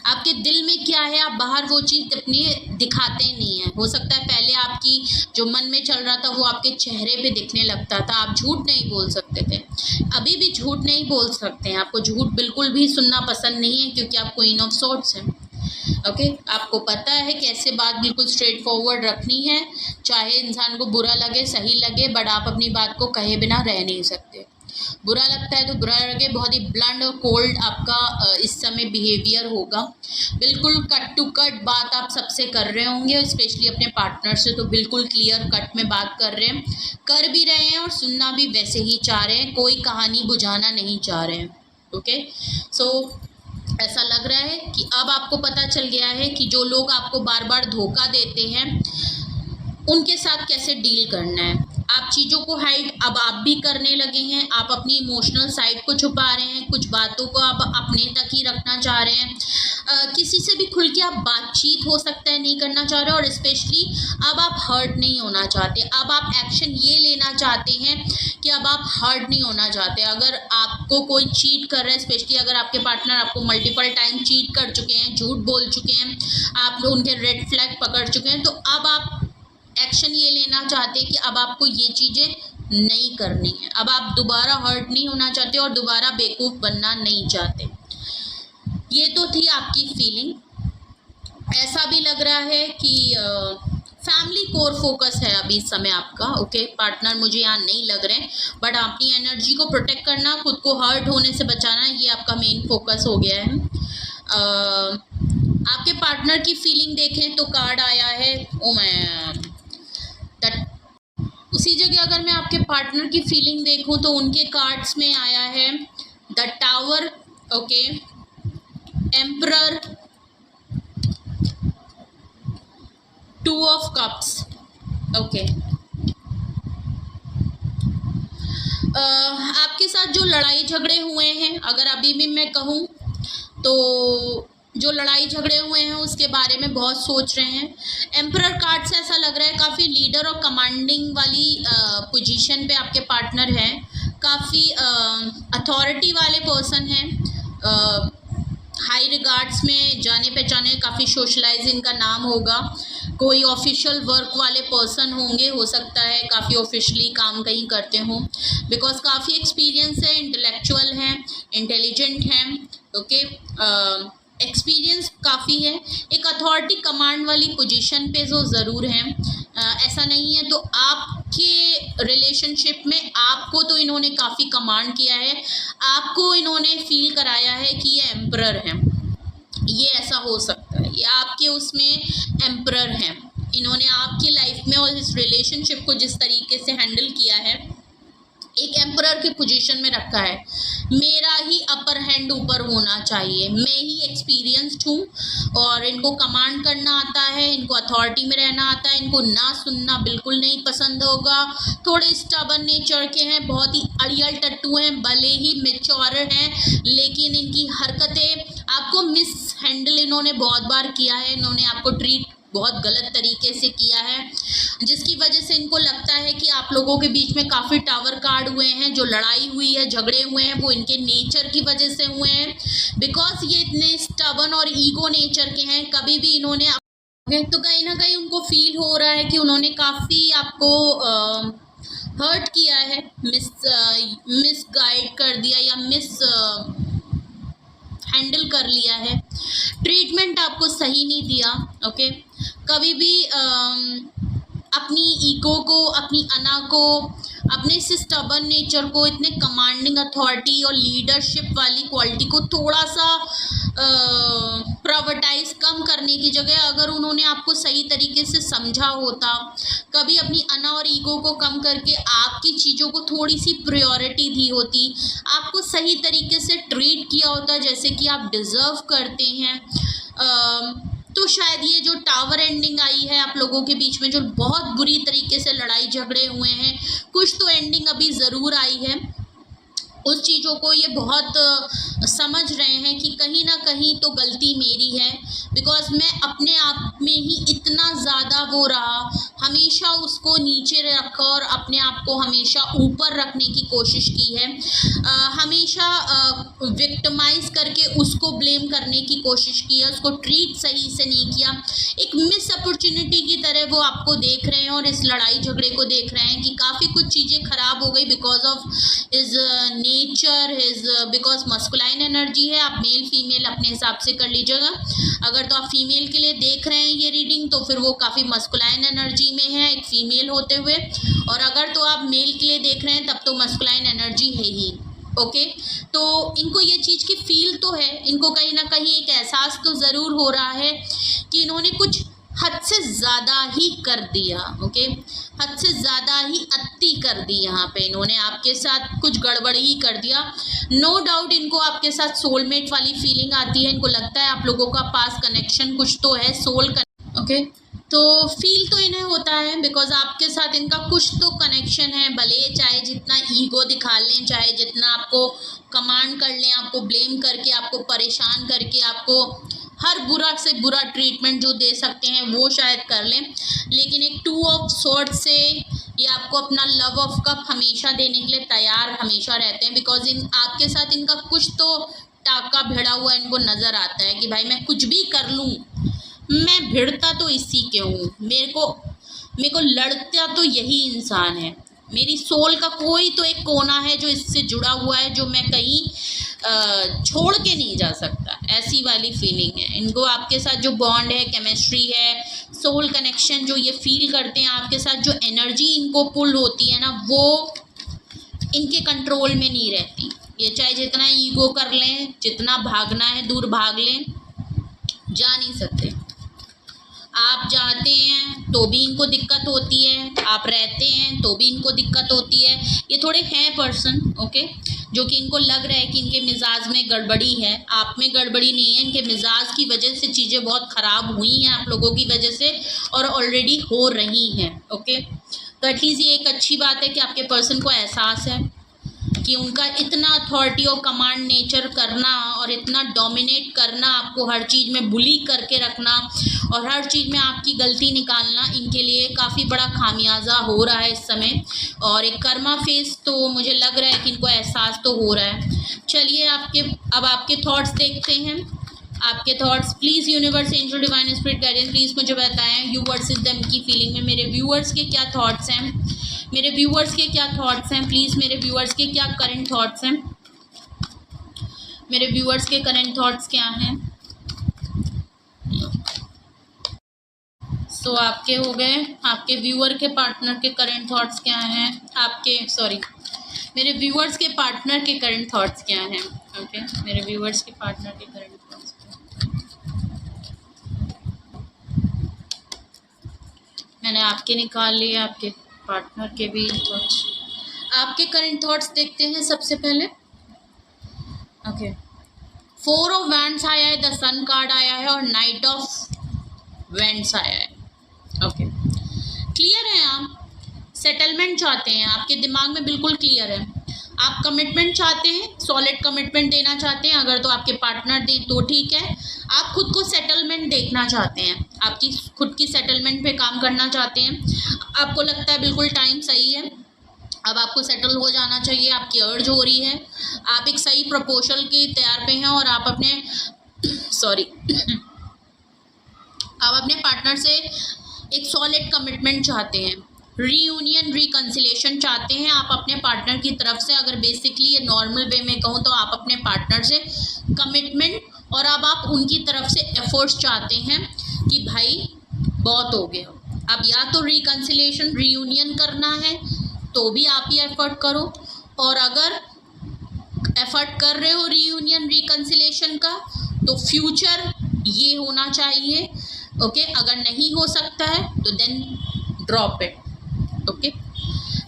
आपके दिल में क्या है आप बाहर वो चीज़ अपनी दिखाते नहीं हैं। हो सकता है पहले आपकी जो मन में चल रहा था वो आपके चेहरे पे दिखने लगता था, आप झूठ नहीं बोल सकते थे, अभी भी झूठ नहीं बोल सकते हैं। आपको झूठ बिल्कुल भी सुनना पसंद नहीं है क्योंकि आप क्वीन ऑफ सॉर्ड्स हैं। ओके, आपको पता है कैसे बात बिल्कुल स्ट्रेट फॉरवर्ड रखनी है, चाहे इंसान को बुरा लगे सही लगे, बट आप अपनी बात को कहे बिना रह नहीं सकते। बुरा लगता है तो बुरा लगे, बहुत ही ब्लंट और कोल्ड आपका इस समय बिहेवियर होगा। बिल्कुल कट टू कट बात आप सबसे कर रहे होंगे, स्पेशली अपने पार्टनर से तो बिल्कुल क्लियर कट में बात कर रहे हैं, कर भी रहे हैं और सुनना भी वैसे ही चाह रहे हैं, कोई कहानी बुझाना नहीं चाह रहे हैं। ओके, सो ऐसा लग रहा है कि अब आपको पता चल गया है कि जो लोग आपको बार बार धोखा देते हैं उनके साथ कैसे डील करना है। आप चीज़ों को हाइड अब आप भी करने लगे हैं, आप अपनी इमोशनल साइड को छुपा रहे हैं, कुछ बातों को आप अपने तक ही रखना चाह रहे हैं, किसी से भी खुल के आप बातचीत हो सकता है नहीं करना चाह रहे, और स्पेशली अब आप हर्ट नहीं होना चाहते। अब आप एक्शन ये लेना चाहते हैं कि अब आप हर्ट नहीं होना चाहते। अगर आपको कोई चीट कर रहा है, स्पेशली अगर आपके पार्टनर आपको मल्टीपल टाइम चीट कर चुके हैं, झूठ बोल चुके हैं, आप उनके रेड फ्लैग पकड़ चुके हैं, तो अब आप एक्शन ये लेना चाहते हैं कि अब आपको ये चीज़ें नहीं करनी है। अब आप दोबारा हर्ट नहीं होना चाहते और दोबारा बेवकूफ़ बनना नहीं चाहते। ये तो थी आपकी फीलिंग। ऐसा भी लग रहा है कि फैमिली कोर फोकस है अभी इस समय आपका। ओके, पार्टनर मुझे यहाँ नहीं लग रहे हैं, बट अपनी एनर्जी को प्रोटेक्ट करना, खुद को हर्ट होने से बचाना, ये आपका मेन फोकस हो गया है। आपके पार्टनर की फीलिंग देखें तो कार्ड आया है उसी जगह अगर मैं आपके पार्टनर की फीलिंग देखूं तो उनके कार्ड्स में आया है the tower, okay, emperor, 2 of cups, okay. आपके साथ जो लड़ाई झगड़े हुए हैं, अगर अभी भी मैं कहूँ तो जो लड़ाई झगड़े हुए हैं उसके बारे में बहुत सोच रहे हैं। एम्परर कार्ड से ऐसा लग रहा है काफ़ी लीडर और कमांडिंग वाली पोजीशन पे आपके पार्टनर हैं, काफ़ी अथॉरिटी वाले पर्सन हैं, हाई रिगार्ड्स में जाने पहचाने, काफ़ी सोशलाइज इनका नाम होगा, कोई ऑफिशियल वर्क वाले पर्सन होंगे, हो सकता है काफ़ी ऑफिशियली काम कहीं करते हों, बिकॉज काफ़ी एक्सपीरियंस है, इंटेलेक्चुअल हैं, इंटेलिजेंट हैं, ओके, एक्सपीरियंस काफ़ी है, एक अथॉरिटी कमांड वाली पोजीशन पे जो ज़रूर हैं। ऐसा नहीं है तो आपके रिलेशनशिप में आपको तो इन्होंने काफ़ी कमांड किया है, आपको इन्होंने फील कराया है कि ये एम्परर हैं, ये ऐसा हो सकता है, ये आपके उसमें एम्परर हैं। इन्होंने आपकी लाइफ में और इस रिलेशनशिप को जिस तरीके से हैंडल किया है, एक एम्परर की पोजीशन में रखा है, मेरा ही अपर हैंड ऊपर होना चाहिए, मैं ही एक्सपीरियंस्ड हूँ और इनको कमांड करना आता है, इनको अथॉरिटी में रहना आता है, इनको ना सुनना बिल्कुल नहीं पसंद होगा, थोड़े स्टबर्न नेचर के हैं, बहुत ही अड़ियल टट्टू हैं, भले ही मैच्योर हैं, लेकिन इनकी हरकतें आपको मिस हैंडल इन्होंने बहुत बार किया है, इन्होंने आपको ट्रीट बहुत गलत तरीके से किया है, जिसकी वजह से इनको लगता है कि आप लोगों के बीच में काफ़ी टावर कार्ड हुए हैं, जो लड़ाई हुई है, झगड़े हुए हैं, वो इनके नेचर की वजह से हुए हैं, बिकॉज ये इतने स्टबर्न और ईगो नेचर के हैं। कभी भी इन्होंने तो कहीं ना कहीं उनको फील हो रहा है कि उन्होंने काफ़ी आपको हर्ट किया है, मिस गाइड कर दिया या मिस हैंडल कर लिया है, ट्रीटमेंट आपको सही नहीं दिया, ओके। कभी भी अपनी ईगो को, अपनी अना को, अपने इस स्टबर्न नेचर को, इतने कमांडिंग अथॉरिटी और लीडरशिप वाली क्वालिटी को थोड़ा सा प्राइवेटाइज कम करने की जगह अगर उन्होंने आपको सही तरीके से समझा होता, कभी अपनी अना और ईगो को कम करके आपकी चीज़ों को थोड़ी सी प्रायोरिटी दी होती, आपको सही तरीके से ट्रीट किया होता जैसे कि आप डिज़र्व करते हैं, तो शायद ये जो टावर एंडिंग आई है आप लोगों के बीच में, जो बहुत बुरी तरीके से लड़ाई झगड़े हुए हैं, कुछ तो एंडिंग अभी ज़रूर आई है, उस चीज़ों को ये बहुत समझ रहे हैं कि कहीं ना कहीं तो गलती मेरी है, बिकॉज मैं अपने आप में ही इतना ज़्यादा वो रहा, हमेशा उसको नीचे रखा और अपने आप को हमेशा ऊपर रखने की कोशिश की है, हमेशा विक्टिमाइज करके उसको ब्लेम करने की कोशिश की है, उसको ट्रीट सही से नहीं किया, एक मिस अपॉर्चुनिटी की तरह वो आपको देख रहे हैं और इस लड़ाई झगड़े को देख रहे हैं कि काफ़ी कुछ चीज़ें ख़राब हो गई because of is nature, his, because masculine energy है। आप मेल फीमेल अपने हिसाब से कर लीजिएगा। अगर तो आप फीमेल के लिए देख रहे हैं ये रीडिंग तो फिर वो काफ़ी मस्कुलाइन एनर्जी में है एक फीमेल होते हुए, और अगर तो आप मेल के लिए देख रहे हैं तब तो मस्कुलाइन एनर्जी है ही। ओके, तो इनको ये चीज़ की फील तो है, इनको कहीं ना कहीं एक एहसास तो ज़रूर हो रहा है कि इन्होंने कुछ हद से ज़्यादा ही कर दिया। ओके, हद से ज़्यादा ही अति कर दी, यहाँ पे इन्होंने आपके साथ कुछ गड़बड़ ही कर दिया। नो डाउट इनको आपके साथ सोलमेट वाली फीलिंग आती है, इनको लगता है आप लोगों का पास कनेक्शन कुछ तो है, सोल कनेक्शन। ओके, तो फील तो इन्हें होता है बिकॉज आपके साथ इनका कुछ तो कनेक्शन है, भले चाहे जितना ईगो दिखा लें, चाहे जितना आपको कमांड कर लें, आपको ब्लेम करके, आपको परेशान करके, आपको हर बुरा से बुरा ट्रीटमेंट जो दे सकते हैं वो शायद कर लें, लेकिन एक 2 ऑफ स्वॉर्ड्स से ये आपको अपना लव ऑफ कप हमेशा देने के लिए तैयार हमेशा रहते हैं। बिकॉज इन आपके साथ इनका कुछ तो टाका भिड़ा हुआ इनको नज़र आता है कि भाई मैं कुछ भी कर लूँ, मैं भिड़ता तो इसी के हूँ, मेरे को लड़ता तो यही इंसान है, मेरी सोल का कोई तो एक कोना है जो इससे जुड़ा हुआ है, जो मैं कहीं छोड़ के नहीं जा सकता, ऐसी वाली फीलिंग है इनको। आपके साथ जो बॉन्ड है, केमिस्ट्री है, सोल कनेक्शन जो ये फील करते हैं आपके साथ, जो एनर्जी इनको पुल होती है ना, वो इनके कंट्रोल में नहीं रहती। ये चाहे जितना ईगो कर लें, जितना भागना है दूर भाग लें, जा नहीं सकते। आप जाते हैं तो भी इनको दिक्कत होती है, आप रहते हैं तो भी इनको दिक्कत होती है। ये थोड़े हैं पर्सन, ओके, जो कि इनको लग रहा है कि इनके मिजाज में गड़बड़ी है। आप में गड़बड़ी नहीं है, इनके मिजाज की वजह से चीज़ें बहुत ख़राब हुई हैं आप लोगों की वजह से, और ऑलरेडी हो रही हैं। ओके, तो एटलीस्ट ये एक अच्छी बात है कि आपके पर्सन को एहसास है कि उनका इतना अथॉरिटी और कमांड नेचर करना और इतना डोमिनेट करना, आपको हर चीज़ में बुली करके रखना और हर चीज़ में आपकी गलती निकालना, इनके लिए काफ़ी बड़ा खामियाजा हो रहा है इस समय। और एक कर्मा फेस तो मुझे लग रहा है कि इनको एहसास तो हो रहा है। चलिए अब आपके थॉट्स देखते हैं। आपके thoughts please universe, angel, divine spirit guidance please मुझे बताएं यू वर्सेस देम की फीलिंग में मेरे व्यूअर्स के क्या थॉट्स हैं, मेरे व्यूअर्स के क्या थॉट्स हैं, प्लीज़ मेरे व्यूअर्स के क्या करंट थॉट्स हैं, मेरे व्यूअर्स के करंट थॉट्स क्या हैं। सो आपके हो गए, आपके व्यूअर के पार्टनर के करंट थॉट्स क्या हैं, मेरे व्यूअर्स के पार्टनर के करंट थॉट्स क्या हैं। ओके, मेरे व्यूअर्स के पार्टनर के करंट थॉट्स, मैंने आपके निकाल लिए, आपके पार्टनर के भी थॉट्स। आपके करंट थॉट्स देखते हैं सबसे पहले। ओके, 4 ऑफ वैंड्स आया है, द सन कार्ड आया है और नाइट ऑफ वैंड्स आया है। ओके, क्लियर है, आप सेटलमेंट चाहते हैं, आपके दिमाग में बिल्कुल क्लियर है, आप कमिटमेंट चाहते हैं, सॉलिड कमिटमेंट देना चाहते हैं। अगर तो आपके पार्टनर दें तो ठीक है, आप खुद को सेटलमेंट देखना चाहते हैं, आपकी खुद की सेटलमेंट पे काम करना चाहते हैं। आपको लगता है बिल्कुल टाइम सही है, अब आपको सेटल हो जाना चाहिए, आपकी अर्ज हो रही है, आप एक सही प्रपोजल के तैयार पे हैं और आप अपने आप अपने पार्टनर से एक सॉलिड कमिटमेंट चाहते हैं, रीयूनियन, रिकन्सिलेशन चाहते हैं आप अपने पार्टनर की तरफ से। अगर बेसिकली ये नॉर्मल वे में कहूँ तो आप अपने पार्टनर से कमिटमेंट और अब आप उनकी तरफ से एफर्ट्स चाहते हैं कि भाई बहुत हो गया, अब या तो रिकन्सिलेशन, रीयूनियन करना है तो भी आप ही एफर्ट करो, और अगर एफर्ट कर रहे हो रीयूनियन, रिकन्सिलेशन का, तो फ्यूचर ये होना चाहिए। ओके, अगर नहीं हो सकता है तो then drop it. Okay,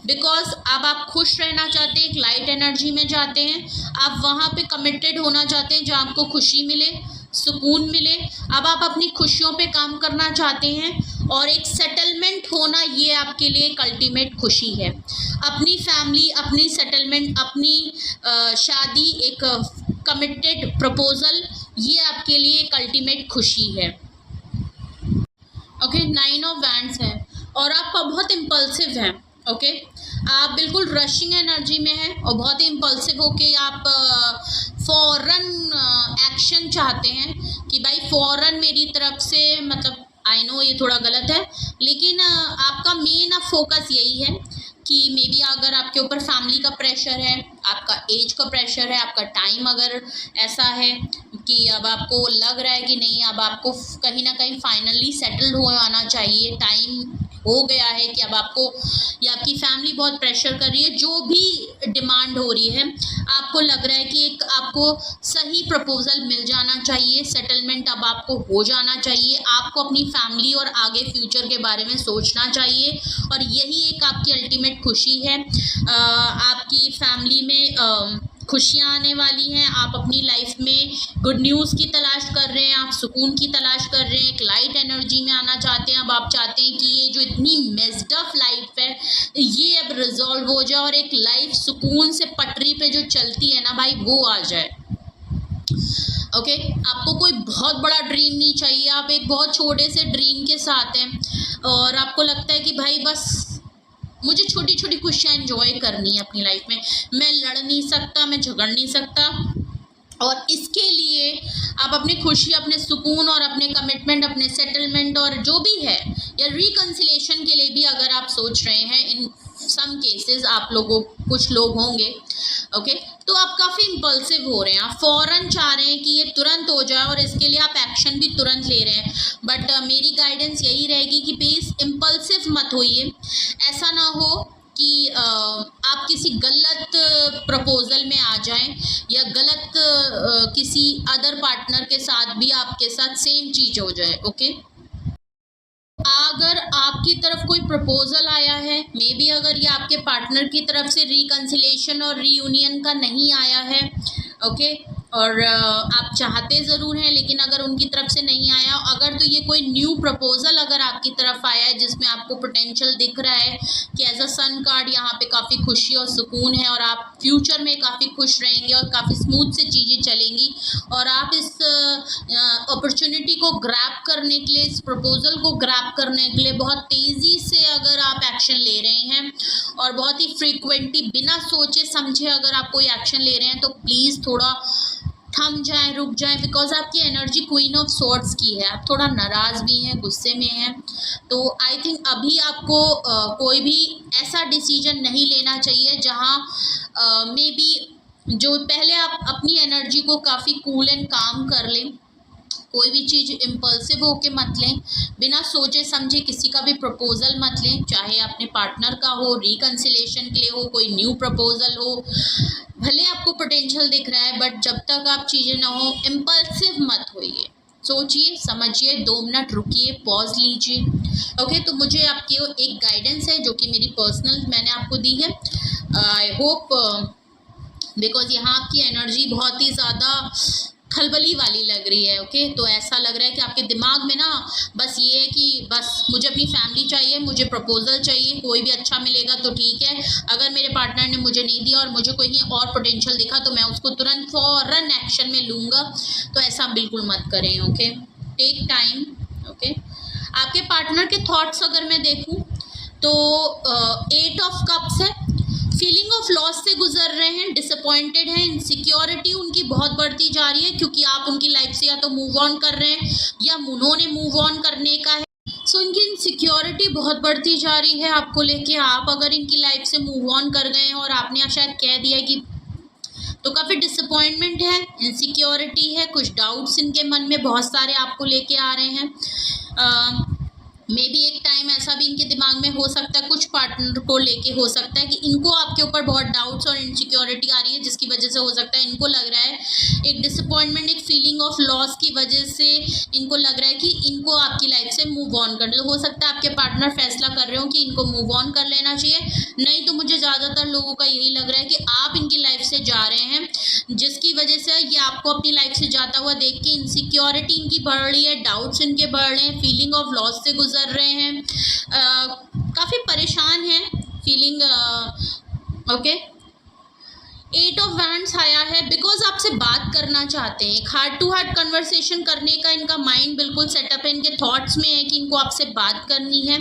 because अब आप खुश रहना चाहते हैं, एक लाइट एनर्जी में जाते हैं, आप वहाँ पे कमिटेड होना चाहते हैं जहाँ आपको खुशी मिले, सुकून मिले। अब आप अपनी खुशियों पे काम करना चाहते हैं और एक सेटलमेंट होना, ये आपके लिए एक अल्टीमेट खुशी है। अपनी फैमिली, अपनी सेटलमेंट, अपनी शादी, एक कमिटेड प्रपोजल, ये आपके लिए एक अल्टीमेट खुशी है। ओके, 9 ऑफ वैंड्स है और आप बहुत इम्पल्सिव हैं। ओके, आप बिल्कुल रशिंग एनर्जी में हैं और बहुत ही इम्पल्सिव होके आप फ़ौरन एक्शन चाहते हैं कि भाई फ़ौरन मेरी तरफ से, मतलब आई नो ये थोड़ा गलत है, लेकिन आपका मेन अब फोकस यही है कि मे बी अगर आपके ऊपर फैमिली का प्रेशर है, आपका एज का प्रेशर है, आपका टाइम अगर ऐसा है कि अब आपको लग रहा है कि नहीं, अब आपको कहीं ना कहीं फाइनली सेटल्ड हो आना चाहिए, टाइम हो गया है कि अब आपको या आपकी फैमिली बहुत प्रेशर कर रही है, जो भी डिमांड हो रही है, आपको लग रहा है कि एक आपको सही प्रपोजल मिल जाना चाहिए, सेटलमेंट अब आपको हो जाना चाहिए, आपको अपनी फैमिली और आगे फ्यूचर के बारे में सोचना चाहिए, और यही एक आपकी अल्टीमेट खुशी है। आपकी फैमिली में खुशियाँ आने वाली हैं, आप अपनी लाइफ में गुड न्यूज़ की तलाश कर रहे हैं, आप सुकून की तलाश कर रहे हैं, एक लाइट एनर्जी में आना चाहते हैं। अब आप चाहते हैं कि ये जो इतनी मेस्ड अप लाइफ है ये अब रिजॉल्व हो जाए और एक लाइफ सुकून से पटरी पे जो चलती है ना भाई, वो आ जाए। ओके, आपको कोई बहुत बड़ा ड्रीम नहीं चाहिए, आप एक बहुत छोटे से ड्रीम के साथ हैं और आपको लगता है कि भाई बस मुझे छोटी छोटी खुशियाँ एंजॉय करनी है अपनी लाइफ में, मैं लड़ नहीं सकता, मैं झगड़ नहीं सकता, और इसके लिए आप अपनी खुशी, अपने सुकून और अपने कमिटमेंट, अपने सेटलमेंट और जो भी है या रिकन्सिलेशन के लिए भी अगर आप सोच रहे हैं, इन सम केसेस आप लोगों, कुछ लोग होंगे, ओके, तो आप काफ़ी इम्पल्सिव हो रहे हैं, आप फ़ौरन चाह रहे हैं कि ये तुरंत हो जाए और इसके लिए आप एक्शन भी तुरंत ले रहे हैं। बट मेरी गाइडेंस यही रहेगी कि प्लीज़ इम्पल्सिव मत होइए, ऐसा ना हो कि आप किसी गलत प्रपोज़ल में आ जाएं या गलत किसी अदर पार्टनर के साथ भी आपके साथ सेम चीज़ हो जाए। ओके, अगर आपकी तरफ कोई प्रपोज़ल आया है, मे बी अगर ये आपके पार्टनर की तरफ से रिकन्सिलेशन और रीयूनियन का नहीं आया है, ओके, और आप चाहते ज़रूर हैं, लेकिन अगर उनकी तरफ से नहीं आया, अगर तो ये कोई न्यू प्रपोज़ल अगर आपकी तरफ आया है जिसमें आपको पोटेंशियल दिख रहा है कि एज अ सन कार्ड यहाँ पे काफ़ी खुशी और सुकून है और आप फ्यूचर में काफ़ी खुश रहेंगे और काफ़ी स्मूथ से चीज़ें चलेंगी, और आप इस अपॉर्चुनिटी को ग्रैब करने के लिए, इस प्रपोज़ल को ग्रैब करने के लिए बहुत तेज़ी से अगर आप एक्शन ले रहे हैं और बहुत ही फ्रीक्वेंटली बिना सोचे समझे अगर आप कोई एक्शन ले रहे हैं, तो प्लीज़ थोड़ा थम जाएं, रुक जाएं, बिकॉज आपकी एनर्जी क्वीन ऑफ स्वॉर्ड्स की है, आप थोड़ा नाराज़ भी हैं, गुस्से में हैं, तो आई थिंक अभी आपको कोई भी ऐसा डिसीजन नहीं लेना चाहिए जहां मे बी जो पहले आप अपनी एनर्जी को काफ़ी कूल एंड काम कर लें, कोई भी चीज़ इम्पल्सिव होके मत लें, बिना सोचे समझे किसी का भी प्रपोज़ल मत लें, चाहे अपने पार्टनर का हो, रिकन्सिलेशन के लिए हो, कोई न्यू प्रपोज़ल हो, भले आपको पोटेंशियल दिख रहा है, बट जब तक आप चीज़ें ना हो, इम्पल्सिव मत होइए, सोचिए, समझिए, 2 मिनट रुकिए, पॉज लीजिए। ओके, तो मुझे आपकी एक गाइडेंस है जो कि मेरी पर्सनल मैंने आपको दी है। आई होप, बिकॉज यहाँ आपकी एनर्जी बहुत ही ज़्यादा खलबली वाली लग रही है। ओके, तो ऐसा लग रहा है कि आपके दिमाग में ना बस ये है कि बस मुझे अपनी फैमिली चाहिए, मुझे प्रपोज़ल चाहिए, कोई भी अच्छा मिलेगा तो ठीक है, अगर मेरे पार्टनर ने मुझे नहीं दिया और मुझे कोई और पोटेंशियल दिखा तो मैं उसको तुरंत फ़ौरन एक्शन में लूँगा, तो ऐसा बिल्कुल मत करें। Okay, take time. ओके, आपके पार्टनर के थॉट्स अगर मैं देखूँ तो 8 ऑफ कप्स है, फीलिंग ऑफ लॉस से गुजर रहे हैं, डिसअपॉइंटेड हैं, इनसिक्योरिटी उनकी बहुत बढ़ती जा रही है क्योंकि आप उनकी लाइफ से या तो मूव ऑन कर रहे हैं या उन्होंने मूव ऑन करने का है। सो इनकी इनसिक्योरिटी बहुत बढ़ती जा रही है आपको लेके। आप अगर इनकी लाइफ से मूव ऑन कर गए हैं और आपने शायद कह दिया कि, तो काफ़ी डिसअपॉइंटमेंट है, इनसिक्योरिटी है, कुछ डाउट्स इनके मन में बहुत सारे आपको लेके आ रहे हैं। मे बी एक टाइम ऐसा भी इनके दिमाग में हो सकता है, कुछ पार्टनर को लेके हो सकता है कि इनको आपके ऊपर बहुत डाउट्स और इनसिक्योरिटी आ रही है, जिसकी वजह से हो सकता है इनको लग रहा है एक डिसअपॉइंटमेंट, एक फीलिंग ऑफ लॉस की वजह से इनको लग रहा है कि इनको आपकी लाइफ से मूव ऑन कर लो। हो सकता है आपके पार्टनर फैसला कर रहे हो कि इनको मूव ऑन कर लेना चाहिए, नहीं तो मुझे ज़्यादातर लोगों का यही लग रहा है कि आप इनकी लाइफ से जा रहे हैं, जिसकी वजह से ये आपको अपनी लाइफ से जाता हुआ देख के इनसिक्योरिटी इनकी बढ़ रही है, डाउट्स इनके बढ़ रहे हैं, फीलिंग ऑफ लॉस से गुजर रहे हैं, काफ़ी परेशान हैं, फीलिंग। ओके, 8 ऑफ वैंड्स आया है बिकॉज आपसे बात करना चाहते हैं, एक हार्ट टू हार्ट कन्वर्सेशन करने का इनका माइंड बिल्कुल सेटअप है, इनके थॉट्स में है कि इनको आपसे बात करनी है,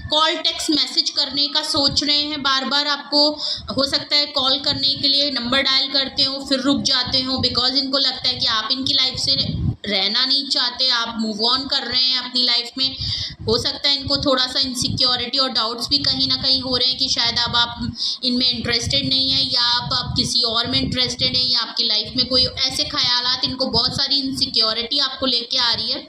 कॉल टेक्स्ट मैसेज करने का सोच रहे हैं बार बार। आपको हो सकता है कॉल करने के लिए नंबर डायल करते हो फिर रुक जाते हो बिकॉज इनको लगता है कि आप इनकी लाइफ से रहना नहीं चाहते, आप मूव ऑन कर रहे हैं अपनी लाइफ में। हो सकता है इनको थोड़ा सा इनसिक्योरिटी और डाउट्स भी कहीं ना कहीं हो रहे हैं कि शायद अब आप इनमें इंटरेस्टेड नहीं है, या आप किसी और में इंटरेस्टेड हैं, या आपकी लाइफ में कोई ऐसे ख्यालात, इनको बहुत सारी इनसिक्योरिटी आपको लेके आ रही है।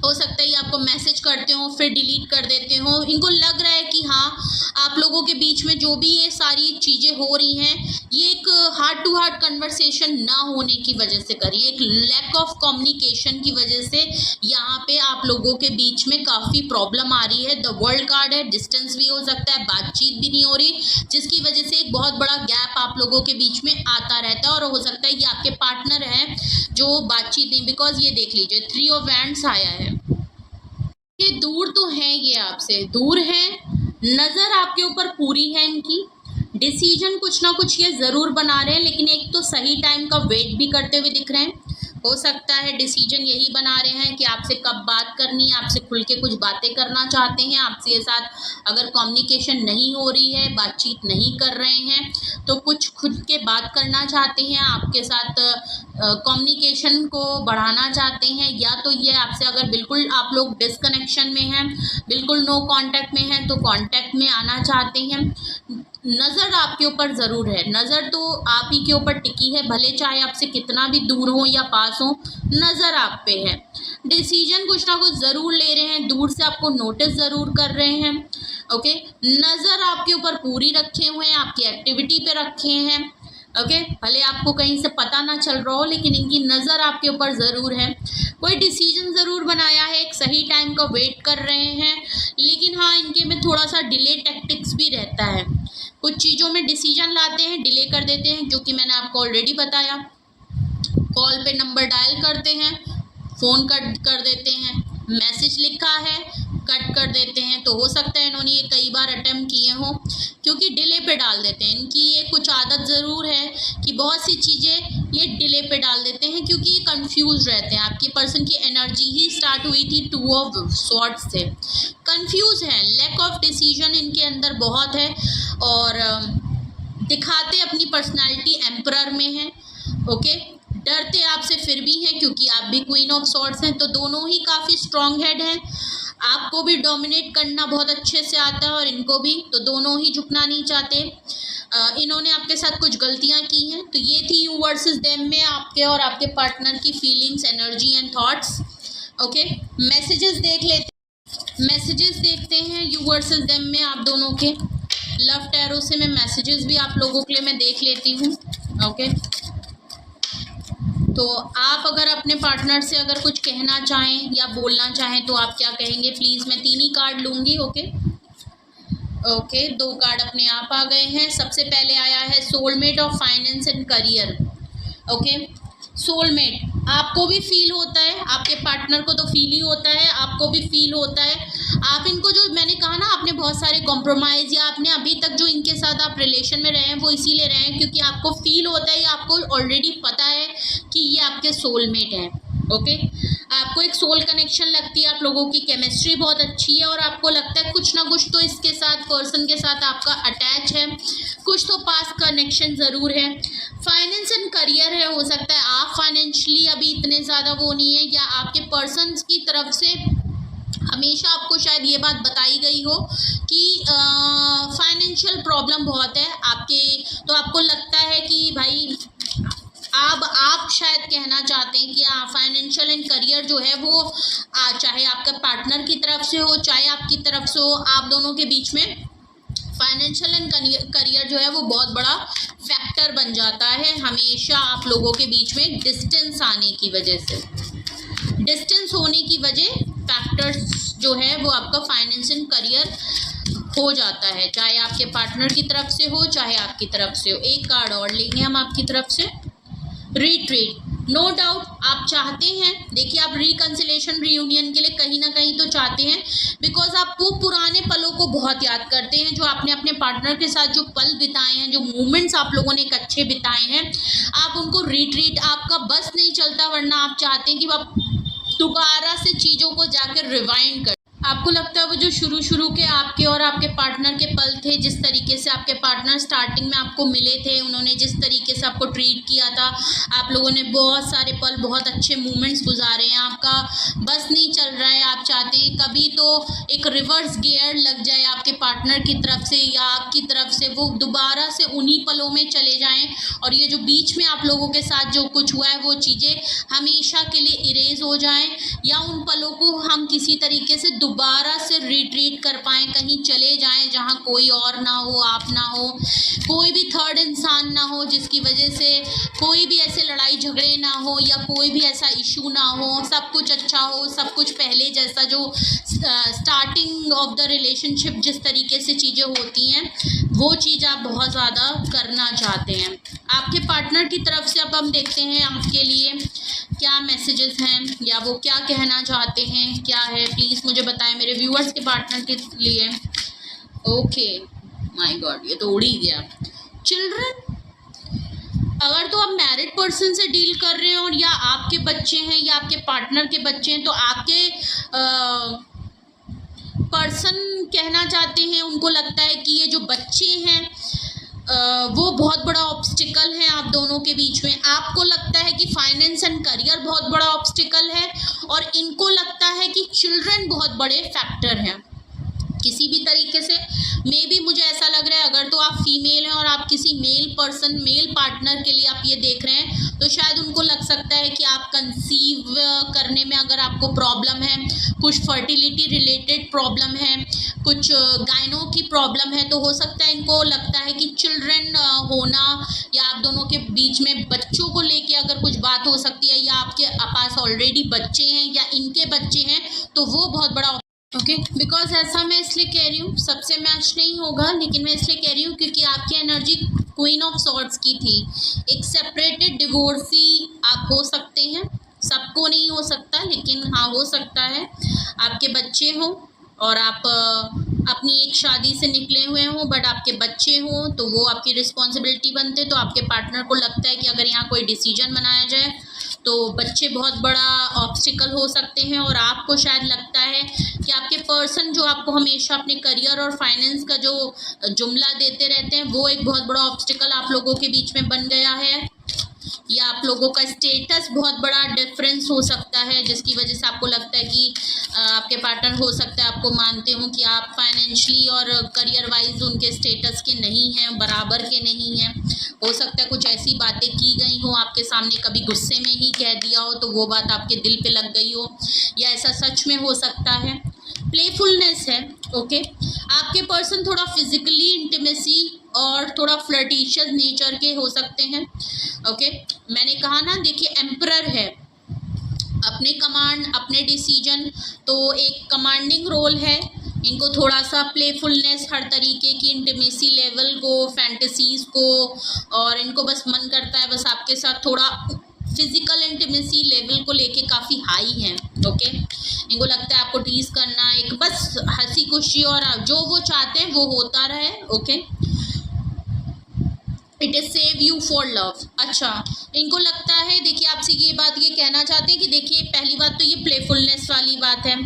हो सकता है ये आपको मैसेज करते हो फिर डिलीट कर देते हो। इनको लग रहा है कि हाँ, आप लोगों के बीच में जो भी ये सारी चीज़ें हो रही हैं, ये एक हार्ट टू हार्ट कन्वर्सेशन ना होने की वजह से करी है, एक लैक ऑफ कम्युनिकेशन की वजह से यहाँ पे आप लोगों के बीच में काफ़ी प्रॉब्लम आ रही है। द वर्ल्ड कार्ड है, डिस्टेंस भी हो सकता है, बातचीत भी नहीं हो रही, जिसकी वजह से एक बहुत बड़ा गैप आप लोगों के बीच में आता रहता है। और हो सकता है ये आपके पार्टनर हैं जो बातचीत नहीं, बिकॉज ये देख लीजिए 3 ऑफ वैंड्स आया है, ये दूर तो है, ये आपसे दूर है, नज़र आपके ऊपर पूरी है इनकी, डिसीजन कुछ ना कुछ ये ज़रूर बना रहे हैं, लेकिन एक तो सही टाइम का वेट भी करते हुए दिख रहे हैं। हो सकता है डिसीजन यही बना रहे हैं कि आपसे कब बात करनी है, आपसे खुल के कुछ बातें करना चाहते हैं, आपसे साथ अगर कम्युनिकेशन नहीं हो रही है, बातचीत नहीं कर रहे हैं, तो कुछ खुद के बात करना चाहते हैं, आपके साथ कम्युनिकेशन को बढ़ाना चाहते हैं। या तो ये आपसे अगर बिल्कुल आप लोग डिस्कनेक्शन में हैं, बिल्कुल नो कांटेक्ट में हैं, तो कांटेक्ट में आना चाहते हैं। नज़र आपके ऊपर ज़रूर है, नज़र तो आप ही के ऊपर टिकी है, भले चाहे आपसे कितना भी दूर हो या पास हो, नज़र आप पे है। डिसीजन कुछ ना कुछ ज़रूर ले रहे हैं, दूर से आपको नोटिस ज़रूर कर रहे हैं। ओके, नज़र आपके ऊपर पूरी रखे हुए हैं, आपकी एक्टिविटी पे रखे हैं। ओके, भले आपको कहीं से पता ना चल रहा हो, लेकिन इनकी नज़र आपके ऊपर ज़रूर है। कोई डिसीजन ज़रूर बनाया है, एक सही टाइम का वेट कर रहे हैं, लेकिन हाँ, इनके में थोड़ा सा डिले टैक्टिक्स भी रहता है। कुछ चीज़ों में डिसीजन लाते हैं, डिले कर देते हैं, जो कि मैंने आपको ऑलरेडी बताया। कॉल पे नंबर डायल करते हैं, फ़ोन कट कर देते हैं, मैसेज लिखा है कट कर देते हैं। तो हो सकता है इन्होंने ये कई बार अटेम्प्ट किए हों, क्योंकि डिले पे डाल देते हैं। इनकी ये कुछ आदत ज़रूर है कि बहुत सी चीज़ें ये डिले पे डाल देते हैं, क्योंकि ये कंफ्यूज रहते हैं। आपकी पर्सन की एनर्जी ही स्टार्ट हुई थी 2 ऑफ स्वॉर्ड्स से, कंफ्यूज है, लैक ऑफ डिसीजन इनके अंदर बहुत है, और दिखाते अपनी पर्सनालिटी एम्परर में है। ओके, डरते आपसे फिर भी हैं, क्योंकि आप भी क्वीन ऑफ स्वॉर्ड्स हैं, तो दोनों ही काफ़ी स्ट्रॉन्ग हेड हैं। आपको भी डोमिनेट करना बहुत अच्छे से आता है और इनको भी, तो दोनों ही झुकना नहीं चाहते। इन्होंने आपके साथ कुछ गलतियां की हैं, तो ये थी यू वर्सेस देम में आपके और आपके पार्टनर की feelings, energy and thoughts. Okay, messages देख लेते, मैसेजेस देखते हैं यू वर्सेस देम में आप दोनों के। लव टैरो से मैं मैसेजेस भी आप लोगों के लिए मैं देख लेती हूँ। ओके, तो आप अगर अपने पार्टनर से अगर कुछ कहना चाहें या बोलना चाहें तो आप क्या कहेंगे प्लीज़। मैं 3 ही कार्ड लूँगी। ओके, 2 कार्ड अपने आप आ गए हैं। सबसे पहले आया है soulmate of finance and career. Okay, soulmate आपको भी फील होता है, आपके पार्टनर को तो फील ही होता है, आपको भी फील होता है। आप इनको, जो मैंने कहा ना, आपने बहुत सारे कॉम्प्रोमाइज़, या आपने अभी तक जो इनके साथ आप रिलेशन में रहे हैं वो इसीलिए रहे हैं क्योंकि आपको फील होता है, या आपको ऑलरेडी पता है कि ये आपके सोलमेट हैं। ओके, आपको एक सोल कनेक्शन लगती है, आप लोगों की केमिस्ट्री बहुत अच्छी है, और आपको लगता है कुछ ना कुछ तो इसके साथ, पर्सन के साथ आपका अटैच है, कुछ तो पास कनेक्शन ज़रूर है। फाइनेंस एंड करियर है, हो सकता है आप फाइनेंशियली अभी इतने ज़्यादा वो नहीं है, या आपके पर्सन की तरफ से हमेशा आपको शायद ये बात बताई गई हो कि फाइनेंशियल प्रॉब्लम बहुत है आपके, तो आपको लगता है कि भाई अब आप शायद कहना चाहते हैं कि फाइनेंशियल एंड करियर जो है वो चाहे आपका पार्टनर की तरफ से हो चाहे आपकी तरफ से हो, आप दोनों के बीच में फाइनेंशियल एंड करियर जो है वो बहुत बड़ा फैक्टर बन जाता है हमेशा आप लोगों के बीच में। डिस्टेंस आने की वजह से, डिस्टेंस होने की वजह फैक्टर्स जो है वो आपका फाइनेंस एंड करियर हो जाता है, चाहे आपके पार्टनर की तरफ से हो चाहे आपकी तरफ से हो। एक कार्ड और लेंगे हम आपकी तरफ से, रिट्रीट। नो डाउट आप चाहते हैं, देखिए आप रिकंसिलेशन, रियूनियन के लिए कहीं ना कहीं तो चाहते हैं, बिकॉज आप वो पुराने पलों को बहुत याद करते हैं जो आपने अपने पार्टनर के साथ जो पल बिताए हैं, जो मोमेंट्स आप लोगों ने एक अच्छे बिताए हैं, आप उनको रिट्रीट, आपका बस नहीं चलता, वरना आप चाहते हैं कि आप दोबारा से चीज़ों को जाकर रिवाइंड कर। आपको लगता है वो जो शुरू के आपके और आपके पार्टनर के पल थे, जिस तरीके से आपके पार्टनर स्टार्टिंग में आपको मिले थे, उन्होंने जिस तरीके से आपको ट्रीट किया था, आप लोगों ने बहुत सारे पल, बहुत अच्छे मोमेंट्स गुजारे हैं, आपका बस नहीं चल रहा है, आप चाहते हैं कभी तो एक रिवर्स गियर लग जाए आपके पार्टनर की तरफ से या आपकी तरफ से, वो दोबारा से उन्हीं पलों में चले जाएं और ये जो बीच में आप लोगों के साथ जो कुछ हुआ है वो चीज़ें हमेशा के लिए इरेज हो जाएं, या उन पलों को हम किसी तरीके से दोबारा से रिट्रीट कर पाएँ, कहीं चले जाएं जहां कोई और ना हो, आप ना हो, कोई भी थर्ड इंसान ना हो, जिसकी वजह से कोई भी ऐसे लड़ाई झगड़े ना हो या कोई भी ऐसा इशू ना हो, सब कुछ अच्छा हो, सब कुछ पहले जैसा जो स्टार्टिंग ऑफ द रिलेशनशिप जिस तरीके से चीज़ें होती हैं वो चीज़ आप बहुत ज़्यादा करना चाहते हैं। आपके पार्टनर की तरफ से अब हम देखते हैं आपके लिए क्या मैसेजेस हैं या वो क्या कहना चाहते हैं, क्या है, प्लीज़ मुझे बताएं मेरे व्यूअर्स के पार्टनर के लिए। ओके, माय गॉड, ये तो उड़ ही गया। चिल्ड्रन, अगर तो आप मैरिड पर्सन से डील कर रहे हो और या आपके बच्चे हैं या आपके पार्टनर के बच्चे हैं, तो आपके पर्सन कहना चाहते हैं, उनको लगता है कि ये जो बच्चे हैं वो बहुत बड़ा ऑब्स्टिकल है आप दोनों के बीच में। आपको लगता है कि फाइनेंस एंड करियर बहुत बड़ा ऑब्स्टिकल है और इनको लगता है कि चिल्ड्रन बहुत बड़े फैक्टर हैं किसी भी तरीके से। मे बी मुझे ऐसा लग रहा है अगर तो आप फीमेल हैं और आप किसी मेल पर्सन, मेल पार्टनर के लिए आप ये देख रहे हैं, तो शायद उनको लग सकता है कि आप कंसीव करने में अगर आपको प्रॉब्लम है, कुछ फर्टिलिटी रिलेटेड प्रॉब्लम है, कुछ गायनों की प्रॉब्लम है, तो हो सकता है इनको लगता है कि चिल्ड्रन होना या आप दोनों के बीच में बच्चों को लेके अगर कुछ बात हो सकती है या आपके पास ऑलरेडी बच्चे हैं या इनके बच्चे हैं, तो वो बहुत बड़ा ओके। बिकॉज ऐसा मैं इसलिए कह रही हूँ, सबसे मैच नहीं होगा, लेकिन मैं इसलिए कह रही हूँ क्योंकि आपकी एनर्जी क्वीन ऑफ सॉर्ड्स की थी। एक सेपरेटेड डिवोर्सी आप हो सकते हैं, सबको नहीं हो सकता लेकिन हाँ हो सकता है। आपके बच्चे हों और आप अपनी एक शादी से निकले हुए हों बट आपके बच्चे हों, तो वो आपकी रिस्पॉन्सिबिलिटी बनते। तो आपके पार्टनर को लगता है कि अगर यहाँ कोई डिसीजन बनाया जाए तो बच्चे बहुत बड़ा ऑब्स्टिकल हो सकते हैं, और आपको शायद लगता है कि आपके पर्सन जो आपको हमेशा अपने करियर और फाइनेंस का जो जुमला देते रहते हैं वो एक बहुत बड़ा ऑब्स्टिकल आप लोगों के बीच में बन गया है, या आप लोगों का स्टेटस बहुत बड़ा डिफरेंस हो सकता है जिसकी वजह से आपको लगता है कि आपके पार्टनर हो सकता है आपको मानते हो कि आप फाइनेंशियली और करियर वाइज उनके स्टेटस के नहीं हैं, बराबर के नहीं हैं। हो सकता है कुछ ऐसी बातें की गई हो आपके सामने, कभी गुस्से में ही कह दिया हो तो वो बात आपके दिल पे लग गई हो, या ऐसा सच में हो सकता है। प्लेफुलनेस है, ओके। आपके पर्सन थोड़ा फिजिकली इंटीमेसी और थोड़ा फ्लर्टिशियस नेचर के हो सकते हैं, ओके। मैंने कहा ना, देखिए एम्परर है, अपने कमांड, अपने डिसीजन, तो एक कमांडिंग रोल है। इनको थोड़ा सा प्लेफुलनेस, हर तरीके की इंटीमेसी लेवल को, फैंटेसीज़ को, और इनको बस मन करता है बस आपके साथ थोड़ा फिजिकल इंटीमेसी लेवल को लेके काफ़ी हाई हैं, ओके। इनको लगता है आपको टीज करना, एक बस हंसी खुशी और जो वो चाहते हैं वो होता रहे, okay. It is save you for love. अच्छा, इनको लगता है, देखिए आपसे ये बात ये कहना चाहते हैं कि देखिए पहली बात तो ये प्लेफुलनेस वाली बात है,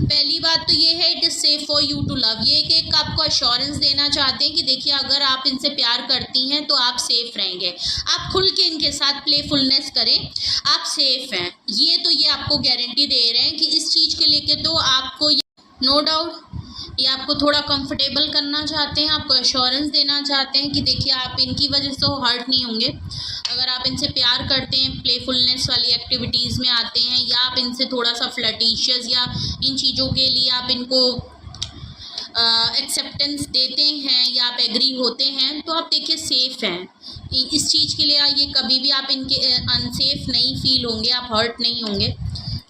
पहली बात तो ये है it is safe for you to love. ये एक आपको अश्योरेंस देना चाहते हैं कि देखिए अगर आप इनसे प्यार करती हैं तो आप सेफ रहेंगे, आप खुल के इनके साथ प्लेफुलनेस करें, आप सेफ हैं। ये आपको गारंटी दे रहे हैं कि इस चीज़ के लेके तो आपको नो डाउट ये आपको थोड़ा कंफर्टेबल करना चाहते हैं, आपको एश्योरेंस देना चाहते हैं कि देखिए आप इनकी वजह से हर्ट नहीं होंगे। अगर आप इनसे प्यार करते हैं, प्लेफुलनेस वाली एक्टिविटीज़ में आते हैं, या आप इनसे थोड़ा सा फ्लर्टिशियस या इन चीज़ों के लिए आप इनको एक्सेप्टेंस देते हैं या आप एग्री होते हैं, तो आप देखिए सेफ़ हैं। इस चीज़ के लिए ये कभी भी आप इनके अनसेफ नहीं फील होंगे, आप हर्ट नहीं होंगे,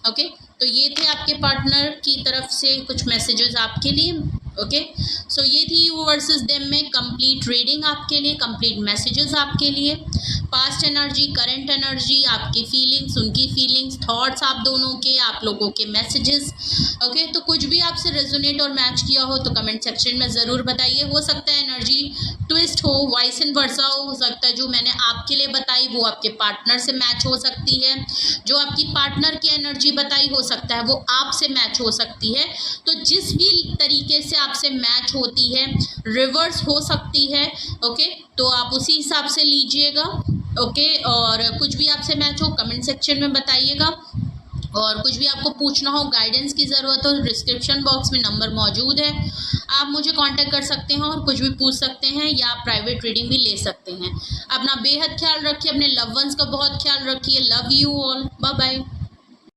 ओके। तो ये थे आपके पार्टनर की तरफ से कुछ मैसेजेस आपके लिए, ओके। सो ये थी यू वर्सेस देम में कंप्लीट रीडिंग आपके लिए, कंप्लीट मैसेजेस आपके लिए, पास्ट एनर्जी, करंट एनर्जी, आपकी फीलिंग्स, उनकी फीलिंग्स, थॉट्स आप दोनों के, आप लोगों के मैसेजेस, ओके। तो कुछ भी आपसे रेजोनेट और मैच किया हो तो कमेंट सेक्शन में ज़रूर बताइए। हो सकता है एनर्जी ट्विस्ट हो, वाइस एंड वर्सा हो सकता है जो मैंने आपके लिए बताई वो आपके पार्टनर से मैच हो सकती है, जो आपकी पार्टनर की एनर्जी बताई हो सकता है वो आपसे मैच हो सकती है। तो जिस भी तरीके से आपसे मैच होती है, रिवर्स हो सकती है, ओके, तो आप उसी हिसाब से लीजिएगा, ओके। और कुछ भी आपसे मैच हो कमेंट सेक्शन में बताइएगा, और कुछ भी आपको पूछना हो, गाइडेंस की ज़रूरत हो, डिस्क्रिप्शन बॉक्स में नंबर मौजूद है, आप मुझे कांटेक्ट कर सकते हैं और कुछ भी पूछ सकते हैं, या आप प्राइवेट रीडिंग भी ले सकते हैं। अपना बेहद ख्याल रखिए, अपने लव वंस का बहुत ख्याल रखिए। Love you all, bye bye.